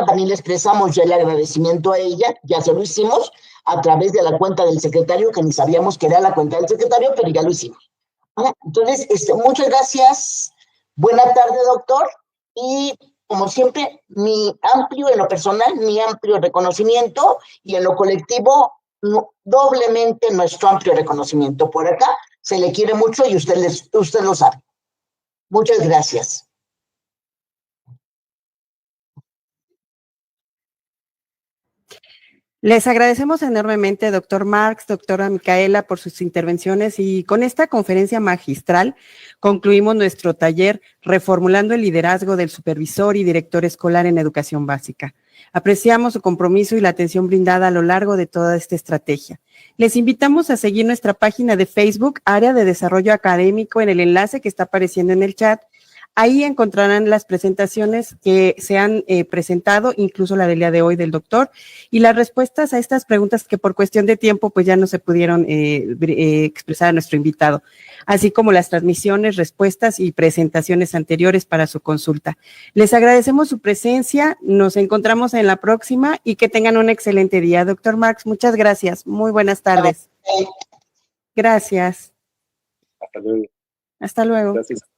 Speaker 2: También le expresamos ya el agradecimiento a ella, ya se lo hicimos a través de la cuenta del secretario, que ni sabíamos que era la cuenta del secretario, pero ya lo hicimos. Entonces, muchas gracias, buena tarde, doctor, y como siempre, en lo personal, mi amplio reconocimiento, y en lo colectivo, doblemente nuestro amplio reconocimiento. Por acá se le quiere mucho y usted lo sabe. Muchas gracias.
Speaker 1: Les agradecemos enormemente, doctor Marx, doctora Micaela, por sus intervenciones, y con esta conferencia magistral concluimos nuestro taller Reformulando el liderazgo del supervisor y director escolar en educación básica. Apreciamos su compromiso y la atención brindada a lo largo de toda esta estrategia. Les invitamos a seguir nuestra página de Facebook, Área de Desarrollo Académico, en el enlace que está apareciendo en el chat. Ahí encontrarán las presentaciones que se han presentado, incluso la del día de hoy del doctor, y las respuestas a estas preguntas que por cuestión de tiempo pues ya no se pudieron expresar a nuestro invitado, así como las transmisiones, respuestas y presentaciones anteriores para su consulta. Les agradecemos su presencia, nos encontramos en la próxima y que tengan un excelente día. Doctor Marx, muchas gracias, muy buenas tardes. Gracias.
Speaker 3: Hasta luego.
Speaker 1: Hasta luego.
Speaker 3: Gracias.